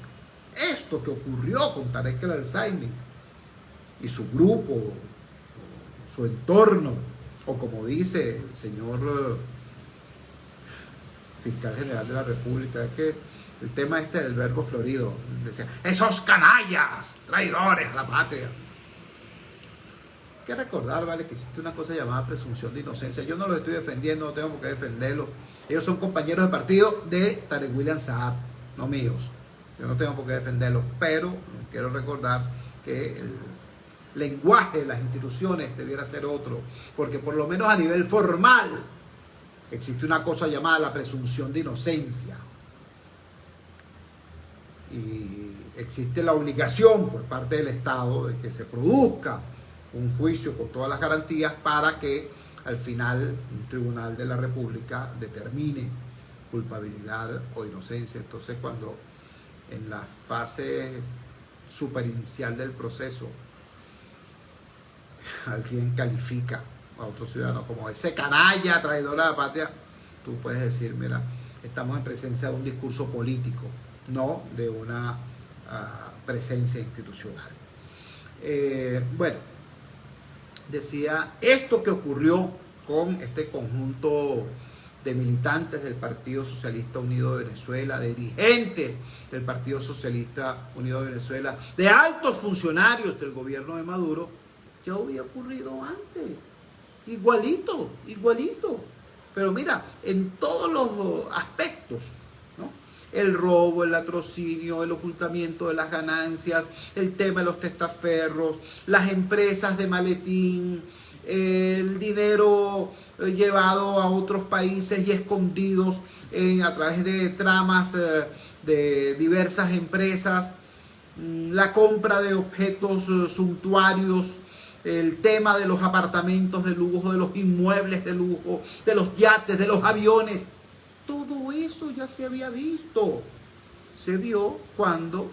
esto que ocurrió con Tarek el Al-Zaimi y su grupo, su entorno, o como dice el señor fiscal general de la República, es que el tema este del verbo florido, decía, esos canallas, traidores a la patria. Hay que recordar, ¿vale?, que existe una cosa llamada presunción de inocencia. Yo no los estoy defendiendo, no tengo por qué defenderlos. Ellos son compañeros de partido de Tarek William Saab, no míos. Yo no tengo por qué defenderlos, pero quiero recordar que el lenguaje de las instituciones debiera ser otro, porque por lo menos a nivel formal existe una cosa llamada la presunción de inocencia. Y existe la obligación por parte del Estado de que se produzca un juicio con todas las garantías para que al final un tribunal de la República determine culpabilidad o inocencia. Entonces, cuando en la fase superinicial del proceso alguien califica a otro ciudadano como ese canalla, traidor a la patria, tú puedes decir, mira, estamos en presencia de un discurso político, no de una presencia institucional. Bueno, decía, esto que ocurrió con este conjunto de militantes del Partido Socialista Unido de Venezuela, de dirigentes del Partido Socialista Unido de Venezuela, de altos funcionarios del gobierno de Maduro, ya había ocurrido antes, igualito. Pero mira, en todos los aspectos, ¿no? El robo, el latrocinio, el ocultamiento de las ganancias, el tema de los testaferros, las empresas de maletín, el dinero llevado a otros países y escondidos a través de tramas de diversas empresas, la compra de objetos suntuarios, el tema de los apartamentos de lujo, de los inmuebles de lujo, de los yates, de los aviones. Todo eso ya se había visto. Se vio cuando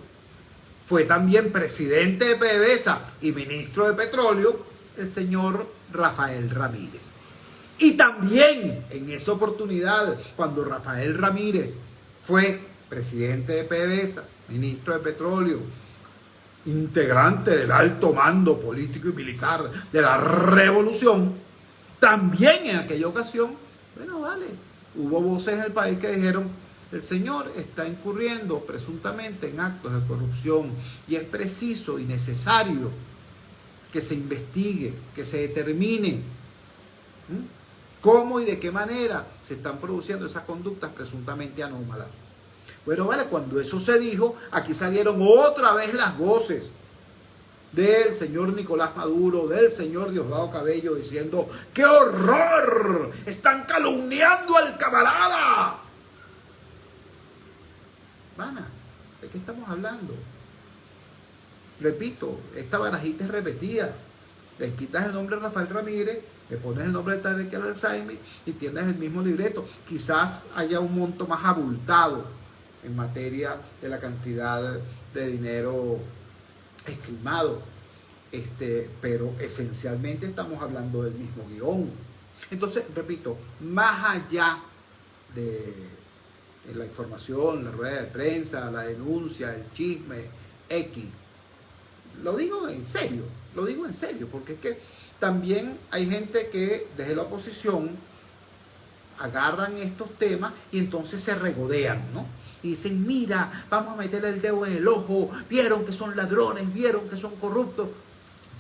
fue también presidente de PDVSA y ministro de Petróleo el señor Rafael Ramírez. Y también en esa oportunidad, cuando Rafael Ramírez fue presidente de PDVSA, ministro de Petróleo, integrante del alto mando político y militar de la revolución, también en aquella ocasión, bueno, vale, hubo voces en el país que dijeron, el señor está incurriendo presuntamente en actos de corrupción y es preciso y necesario que se investigue, que se determine cómo y de qué manera se están produciendo esas conductas presuntamente anómalas. Bueno, vale, cuando eso se dijo, aquí salieron otra vez las voces del señor Nicolás Maduro, del señor Diosdado Cabello, diciendo, ¡qué horror! ¡Están calumniando al camarada! estamos hablando. Repito, esta barajita es repetida. Le quitas el nombre de Rafael Ramírez, le pones el nombre de Tarek El-Alzheimer y tienes el mismo libreto. Quizás haya un monto más abultado en materia de la cantidad de dinero esquilmado, pero esencialmente estamos hablando del mismo guión. Entonces, repito, más allá de la información, la rueda de prensa, la denuncia, el chisme, X, lo digo en serio, porque es que también hay gente que desde la oposición agarran estos temas y entonces se regodean, ¿no? Y dicen, mira, vamos a meterle el dedo en el ojo, vieron que son ladrones, vieron que son corruptos.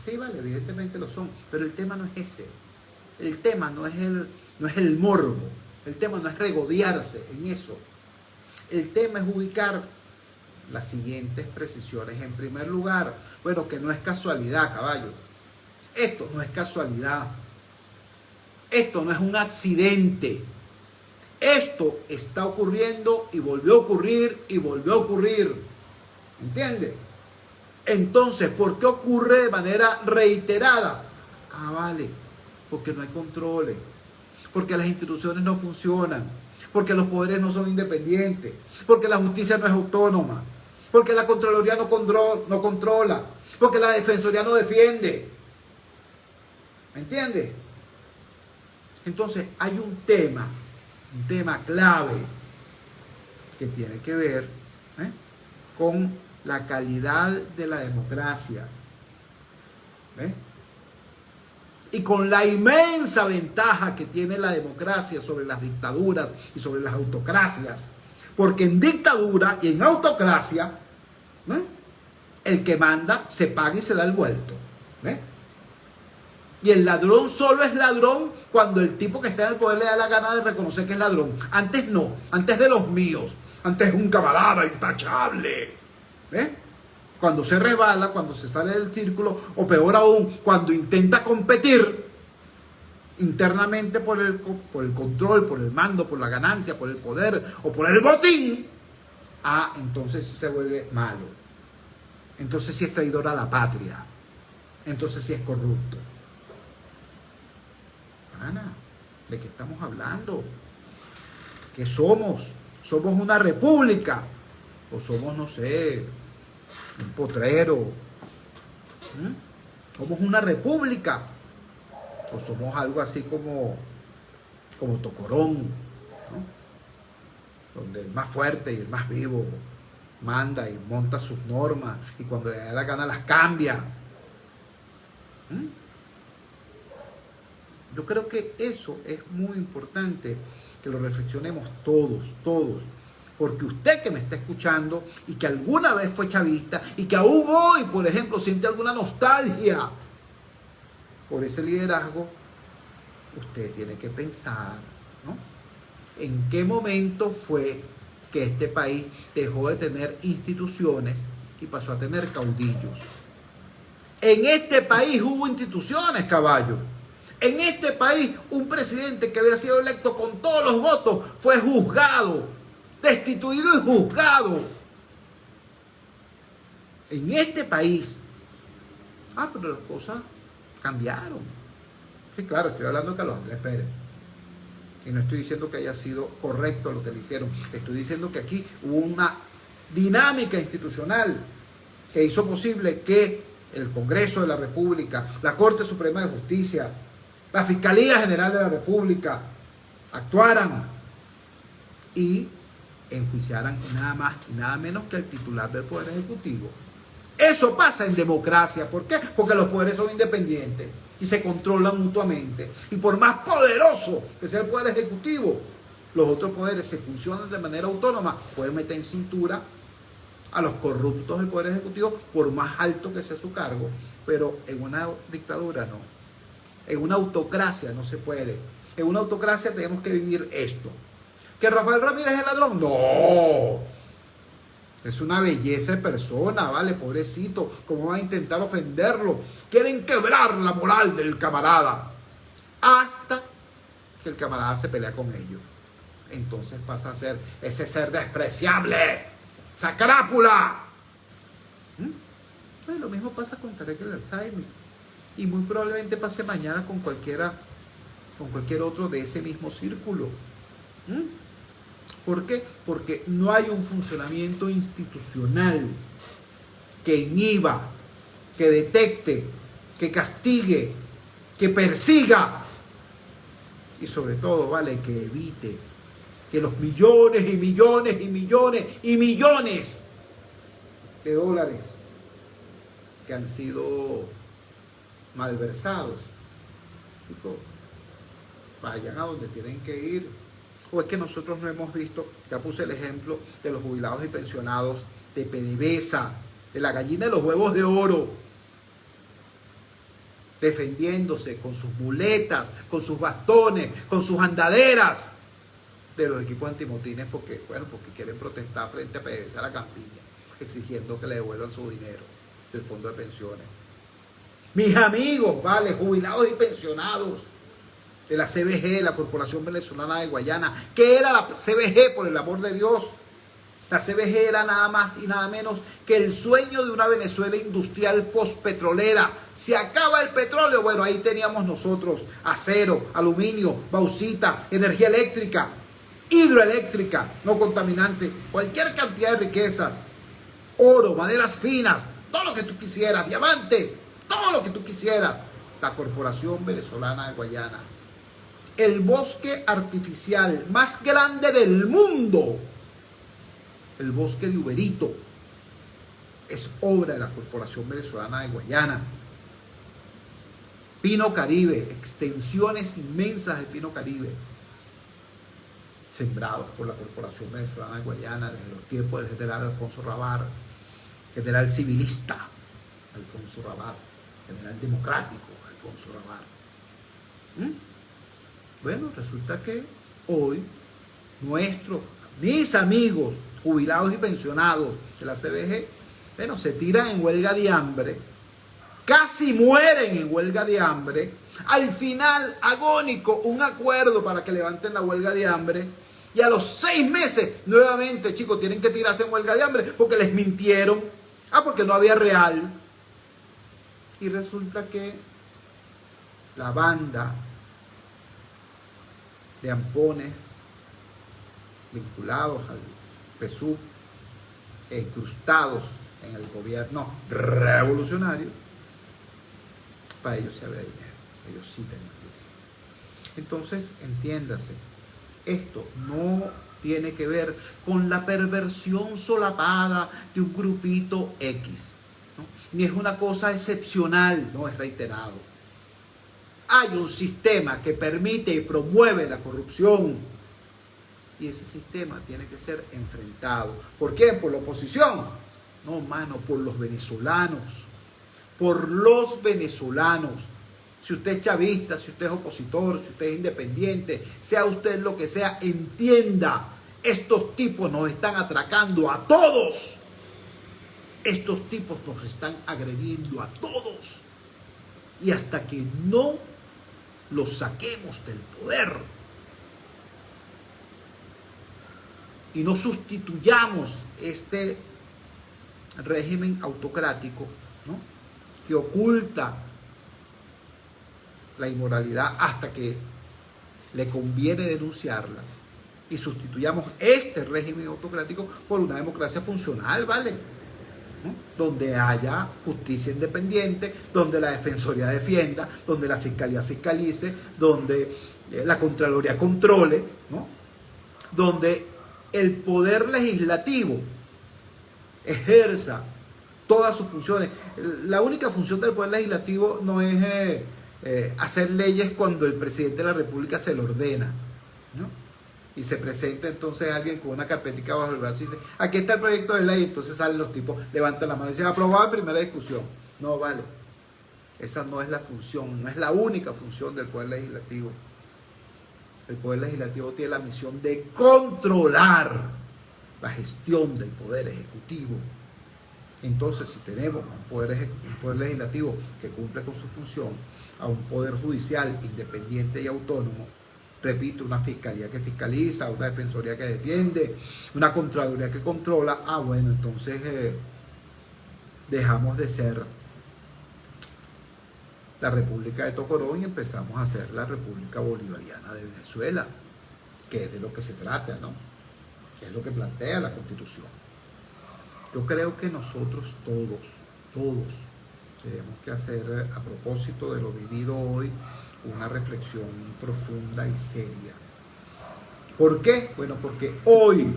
Sí, vale, evidentemente lo son, pero el tema no es ese. El tema no es el morbo, el tema no es regodearse en eso. El tema es ubicar las siguientes precisiones. En primer lugar, bueno, que no es casualidad, caballo. Esto no es casualidad. Esto no es un accidente. Esto está ocurriendo y volvió a ocurrir y volvió a ocurrir. ¿Entiendes? Entonces, ¿por qué ocurre de manera reiterada? Ah, vale, porque no hay controles, porque las instituciones no funcionan, porque los poderes no son independientes, porque la justicia no es autónoma, porque la Contraloría no controla, porque la Defensoría no defiende. ¿Me entiendes? Entonces, hay un tema clave que tiene que ver con la calidad de la democracia. ¿Ves? Y con la inmensa ventaja que tiene la democracia sobre las dictaduras y sobre las autocracias. Porque en dictadura y en autocracia, el que manda se paga y se da el vuelto. ¿Ves? Y el ladrón solo es ladrón cuando el tipo que está en el poder le da la gana de reconocer que es ladrón. Antes no, antes de los míos. Antes es un camarada intachable. ¿Ves? Cuando se resbala, cuando se sale del círculo, o peor aún, cuando intenta competir internamente por el control, por el mando, por la ganancia, por el poder o por el botín, entonces se vuelve malo. Entonces sí es traidor a la patria. Entonces sí es corrupto. Ana, ¿de qué estamos hablando? ¿Qué somos? ¿Somos una república? ¿O somos, no sé, un potrero? ¿Somos una república? ¿O somos algo así como Tocorón, ¿no? Donde el más fuerte y el más vivo manda y monta sus normas y cuando le da la gana las cambia? Yo creo que eso es muy importante que lo reflexionemos todos. Porque usted que me está escuchando y que alguna vez fue chavista y que aún hoy, por ejemplo, siente alguna nostalgia por ese liderazgo, usted tiene que pensar, ¿no? ¿En qué momento fue que este país dejó de tener instituciones y pasó a tener caudillos? En este país hubo instituciones, caballo. En este país, un presidente que había sido electo con todos los votos fue juzgado, destituido y juzgado. En este país. Pero las cosas cambiaron. Sí, claro, estoy hablando de Carlos Andrés Pérez. Y no estoy diciendo que haya sido correcto lo que le hicieron. Estoy diciendo que aquí hubo una dinámica institucional que hizo posible que el Congreso de la República, la Corte Suprema de Justicia, la Fiscalía General de la República actuaran y enjuiciaran nada más y nada menos que el titular del Poder Ejecutivo. Eso pasa en democracia. ¿Por qué? Porque los poderes son independientes y se controlan mutuamente. Y por más poderoso que sea el Poder Ejecutivo, los otros poderes se funcionan de manera autónoma. Pueden meter en cintura a los corruptos del Poder Ejecutivo por más alto que sea su cargo. Pero en una dictadura no. En una autocracia no se puede. En una autocracia tenemos que vivir esto. ¿Que Rafael Ramírez es ladrón? No. Es una belleza de persona, ¿vale? Pobrecito. ¿Cómo van a intentar ofenderlo? Quieren quebrar la moral del camarada. Hasta que el camarada se pelea con ellos. Entonces pasa a ser ese ser despreciable. ¡Esa crápula! Pues lo mismo pasa con Tarek el Alzheimer. Y muy probablemente pase mañana con cualquier otro de ese mismo círculo. ¿Por qué? Porque no hay un funcionamiento institucional que inhiba, que detecte, que castigue, que persiga y sobre todo, vale, que evite que los millones y millones y millones y millones de dólares que han sido malversados, chicos, vayan a donde tienen que ir. O es que nosotros no hemos visto, ya puse el ejemplo de los jubilados y pensionados de PDVSA, de la gallina de los huevos de oro, defendiéndose con sus muletas, con sus bastones, con sus andaderas de los equipos antimotines porque quieren protestar frente a PDVSA a la campiña, exigiendo que le devuelvan su dinero del fondo de pensiones. Mis amigos, vale, jubilados y pensionados de la CBG, la Corporación Venezolana de Guayana. ¿Qué era la CBG, por el amor de Dios? La CBG era nada más y nada menos que el sueño de una Venezuela industrial postpetrolera. Se acaba el petróleo, bueno, ahí teníamos nosotros acero, aluminio, bauxita, energía eléctrica, hidroeléctrica, no contaminante, cualquier cantidad de riquezas, oro, maderas finas, todo lo que tú quisieras, diamante, todo lo que tú quisieras. La Corporación Venezolana de Guayana. El bosque artificial más grande del mundo, el bosque de Uberito, es obra de la Corporación Venezolana de Guayana. Pino Caribe, extensiones inmensas de Pino Caribe, sembrados por la Corporación Venezolana de Guayana desde los tiempos del general Alfonso Rabar, general civilista Alfonso Rabar, general democrático Alfonso Rabar. Bueno, resulta que hoy mis amigos jubilados y pensionados de la CBG, bueno, se tiran en huelga de hambre, casi mueren en huelga de hambre, al final agónico un acuerdo para que levanten la huelga de hambre y a los 6 meses nuevamente, chicos, tienen que tirarse en huelga de hambre porque les mintieron, porque no había real. Y resulta que la banda de ampones vinculados al PSUV, incrustados en el gobierno revolucionario, para ellos se había dinero, ellos sí tenían dinero. Entonces, entiéndase, esto no tiene que ver con la perversión solapada de un grupito X, ¿no? Ni es una cosa excepcional, no es reiterado. Hay un sistema que permite y promueve la corrupción y ese sistema tiene que ser enfrentado. ¿Por qué? ¿Por la oposición? No, mano, por los venezolanos. Por los venezolanos. Si usted es chavista, si usted es opositor, si usted es independiente, sea usted lo que sea, entienda, estos tipos nos están atracando a todos. Estos tipos nos están agrediendo a todos. Y hasta que no los saquemos del poder y no sustituyamos este régimen autocrático, ¿no?, que oculta la inmoralidad hasta que le conviene denunciarla, y sustituyamos este régimen autocrático por una democracia funcional, ¿vale?, ¿no?, donde haya justicia independiente, donde la Defensoría defienda, donde la Fiscalía fiscalice, donde la Contraloría controle, ¿no?, donde el poder legislativo ejerza todas sus funciones. La única función del poder legislativo no es hacer leyes cuando el presidente de la República se lo ordena, ¿no?, y se presenta entonces alguien con una carpetica bajo el brazo y dice, aquí está el proyecto de ley, entonces salen los tipos, levantan la mano y dicen, aprobado en primera discusión. No, vale, esa no es la función, no es la única función del poder legislativo. El poder legislativo tiene la misión de controlar la gestión del poder ejecutivo. Entonces, si tenemos un poder legislativo que cumple con su función, a un poder judicial independiente y autónomo, Repito, una fiscalía que fiscaliza, una defensoría que defiende, una contraloría que controla. Bueno, entonces dejamos de ser la República de Tocorón y empezamos a ser la República Bolivariana de Venezuela, que es de lo que se trata, ¿no? Que es lo que plantea la Constitución. Yo creo que nosotros todos, tenemos que hacer, a propósito de lo vivido hoy, una reflexión profunda y seria. ¿Por qué? Bueno, porque hoy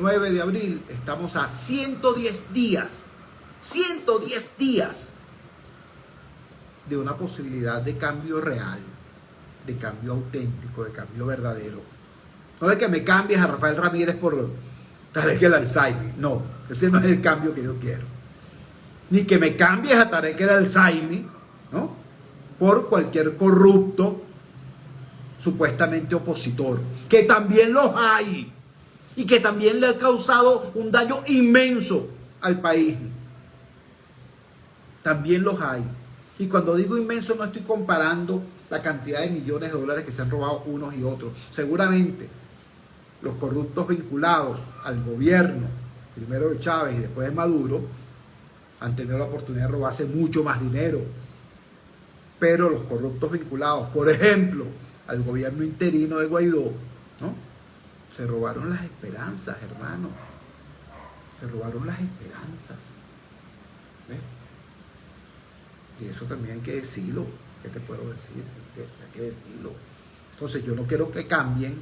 9 de abril, estamos a 110 días de una posibilidad de cambio real, de cambio auténtico, de cambio verdadero. No de que me cambies a Rafael Ramírez por Tarek El Al-Zaimi. No, ese no es el cambio que yo quiero. Ni que me cambies a Tarek El Al-Zaimi, ¿no?, por cualquier corrupto supuestamente opositor, que también los hay y que también le ha causado un daño inmenso al país. También los hay. Y cuando digo inmenso no estoy comparando la cantidad de millones de dólares que se han robado unos y otros. Seguramente los corruptos vinculados al gobierno, primero de Chávez y después de Maduro, han tenido la oportunidad de robarse mucho más dinero. Pero los corruptos vinculados, por ejemplo, al gobierno interino de Guaidó, ¿no?, se robaron las esperanzas, hermano. Se robaron las esperanzas. ¿Ves? Y eso también hay que decirlo. ¿Qué te puedo decir? Hay que decirlo. Entonces yo no quiero que cambien.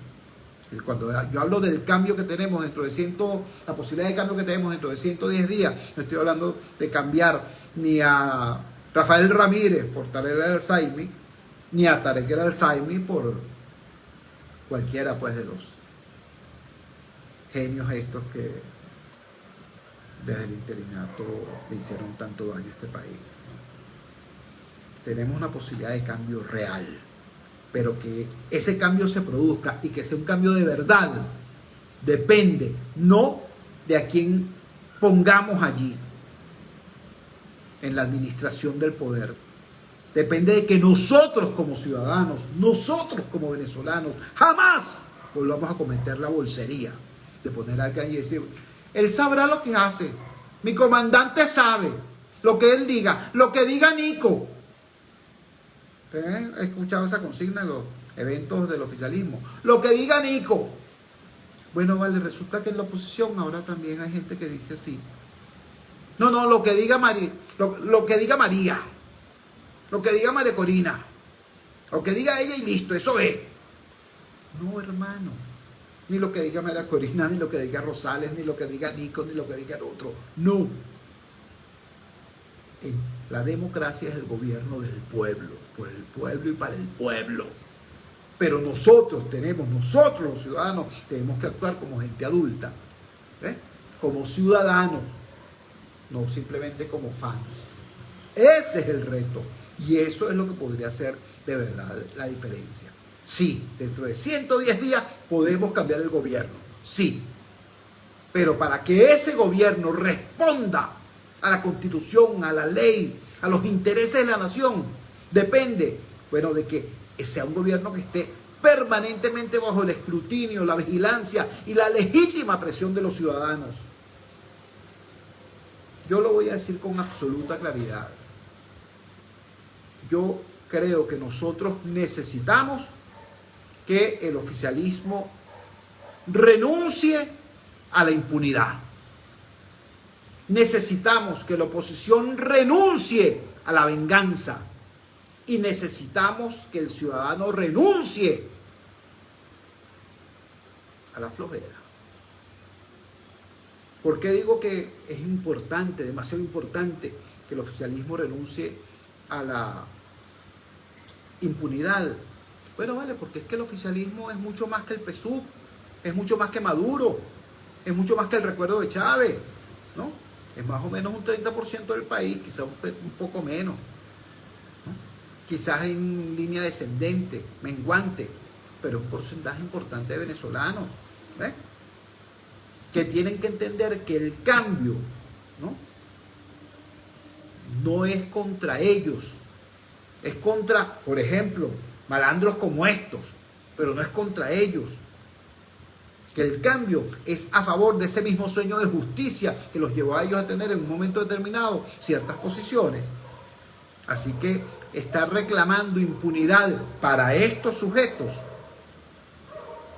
Cuando yo hablo del cambio que tenemos dentro de la posibilidad de cambio que tenemos dentro de 110 días, no estoy hablando de cambiar ni a Rafael Ramírez por Tarek El Al-Zaimi, ni a Tarek El Al-Zaimi por cualquiera pues de los genios estos que desde el interinato le hicieron tanto daño a este país. Tenemos una posibilidad de cambio real, pero que ese cambio se produzca y que sea un cambio de verdad, depende no de a quién pongamos allí en la administración del poder. Depende de que nosotros como ciudadanos, nosotros como venezolanos, jamás volvamos a cometer la bolsería de poner a alguien y decir, él sabrá lo que hace, mi comandante sabe lo que él diga, lo que diga Nico. ¿He escuchado esa consigna en los eventos del oficialismo? Lo que diga Nico. Bueno, vale, resulta que en la oposición ahora también hay gente que dice así. No, lo que diga María, lo que diga María, lo que diga María Corina, lo que diga ella y listo, eso es. No, hermano, ni lo que diga María Corina, ni lo que diga Rosales, ni lo que diga Nico, ni lo que diga el otro. No. La democracia es el gobierno del pueblo, por el pueblo y para el pueblo. Pero nosotros los ciudadanos, tenemos que actuar como gente adulta, ¿eh?, como ciudadanos, no simplemente como fans. Ese es el reto. Y eso es lo que podría ser de verdad la diferencia. Sí, dentro de 110 días podemos cambiar el gobierno. Sí. Pero para que ese gobierno responda a la Constitución, a la ley, a los intereses de la nación, depende, bueno, de que sea un gobierno que esté permanentemente bajo el escrutinio, la vigilancia y la legítima presión de los ciudadanos. Yo lo voy a decir con absoluta claridad. Yo creo que nosotros necesitamos que el oficialismo renuncie a la impunidad. Necesitamos que la oposición renuncie a la venganza. Y necesitamos que el ciudadano renuncie a la flojera. ¿Por qué digo que es importante, demasiado importante, que el oficialismo renuncie a la impunidad? Bueno, vale, porque es que el oficialismo es mucho más que el PSUV, es mucho más que Maduro, es mucho más que el recuerdo de Chávez, ¿no? Es más o menos un 30% del país, quizás un poco menos, ¿no? Quizás en línea descendente, menguante, pero un porcentaje importante de venezolanos, ¿ves?, que tienen que entender que el cambio, no es contra ellos, es contra, por ejemplo, malandros como estos, pero no es contra ellos. Que el cambio es a favor de ese mismo sueño de justicia que los llevó a ellos a tener en un momento determinado ciertas posiciones. Así que estar reclamando impunidad para estos sujetos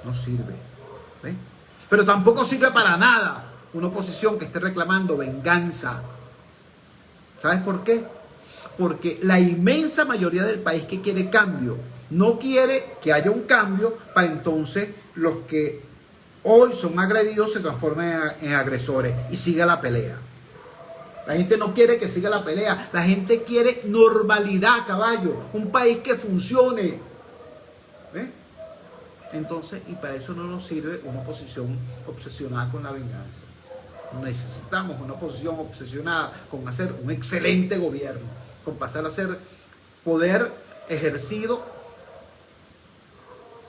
no sirve. ¿Ve? Pero tampoco sirve para nada una oposición que esté reclamando venganza. ¿Sabes por qué? Porque la inmensa mayoría del país que quiere cambio no quiere que haya un cambio para entonces los que hoy son agredidos se transformen en agresores y siga la pelea. La gente no quiere que siga la pelea. La gente quiere normalidad, caballo. Un país que funcione. ¿Ve? Entonces, y para eso no nos sirve una oposición obsesionada con la venganza. Necesitamos una oposición obsesionada con hacer un excelente gobierno, con pasar a ser poder ejercido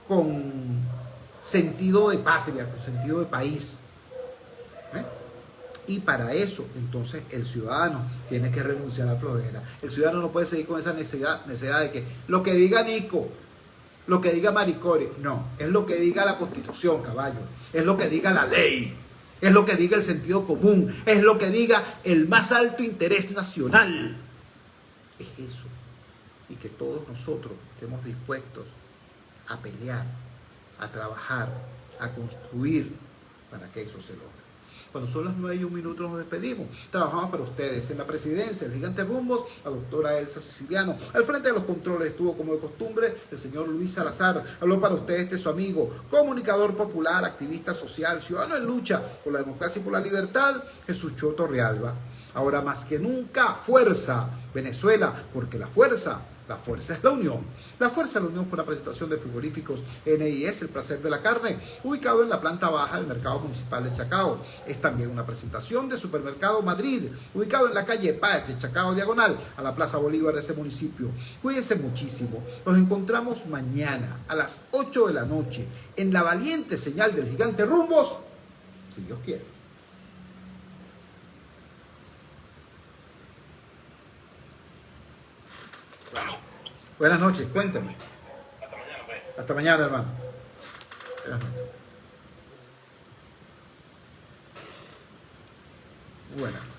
con sentido de patria, con sentido de país. ¿Eh? Y para eso, entonces, el ciudadano tiene que renunciar a la flojera. El ciudadano no puede seguir con esa necesidad de que lo que diga Nico, lo que diga Maricori, no, es lo que diga la Constitución, caballo, es lo que diga la ley, es lo que diga el sentido común, es lo que diga el más alto interés nacional. Es eso. Y que todos nosotros estemos dispuestos a pelear, a trabajar, a construir para que eso se logre. Cuando son las 9:01 nos despedimos. Trabajamos para ustedes en la presidencia, el Gigante Rumbos, la doctora Elsa Siciliano. Al frente de los controles estuvo, como de costumbre, el señor Luis Salazar. Habló para ustedes su amigo, comunicador popular, activista social, ciudadano en lucha por la democracia y por la libertad, Jesús Choto Realba. Ahora más que nunca, fuerza, Venezuela, porque la fuerza es la unión. La fuerza de la unión fue una presentación de frigoríficos NIS, el placer de la carne, ubicado en la planta baja del mercado municipal de Chacao. Es también una presentación de Supermercado Madrid, ubicado en la calle Páez de Chacao, diagonal a la Plaza Bolívar de ese municipio. Cuídense muchísimo. Nos encontramos mañana a las 8 de la noche en la valiente señal del Gigante Rumbos, si Dios quiere. Buenas noches, cuéntame. Hasta mañana, pues. Hasta mañana, hermano. Buenas noches. Buenas noches.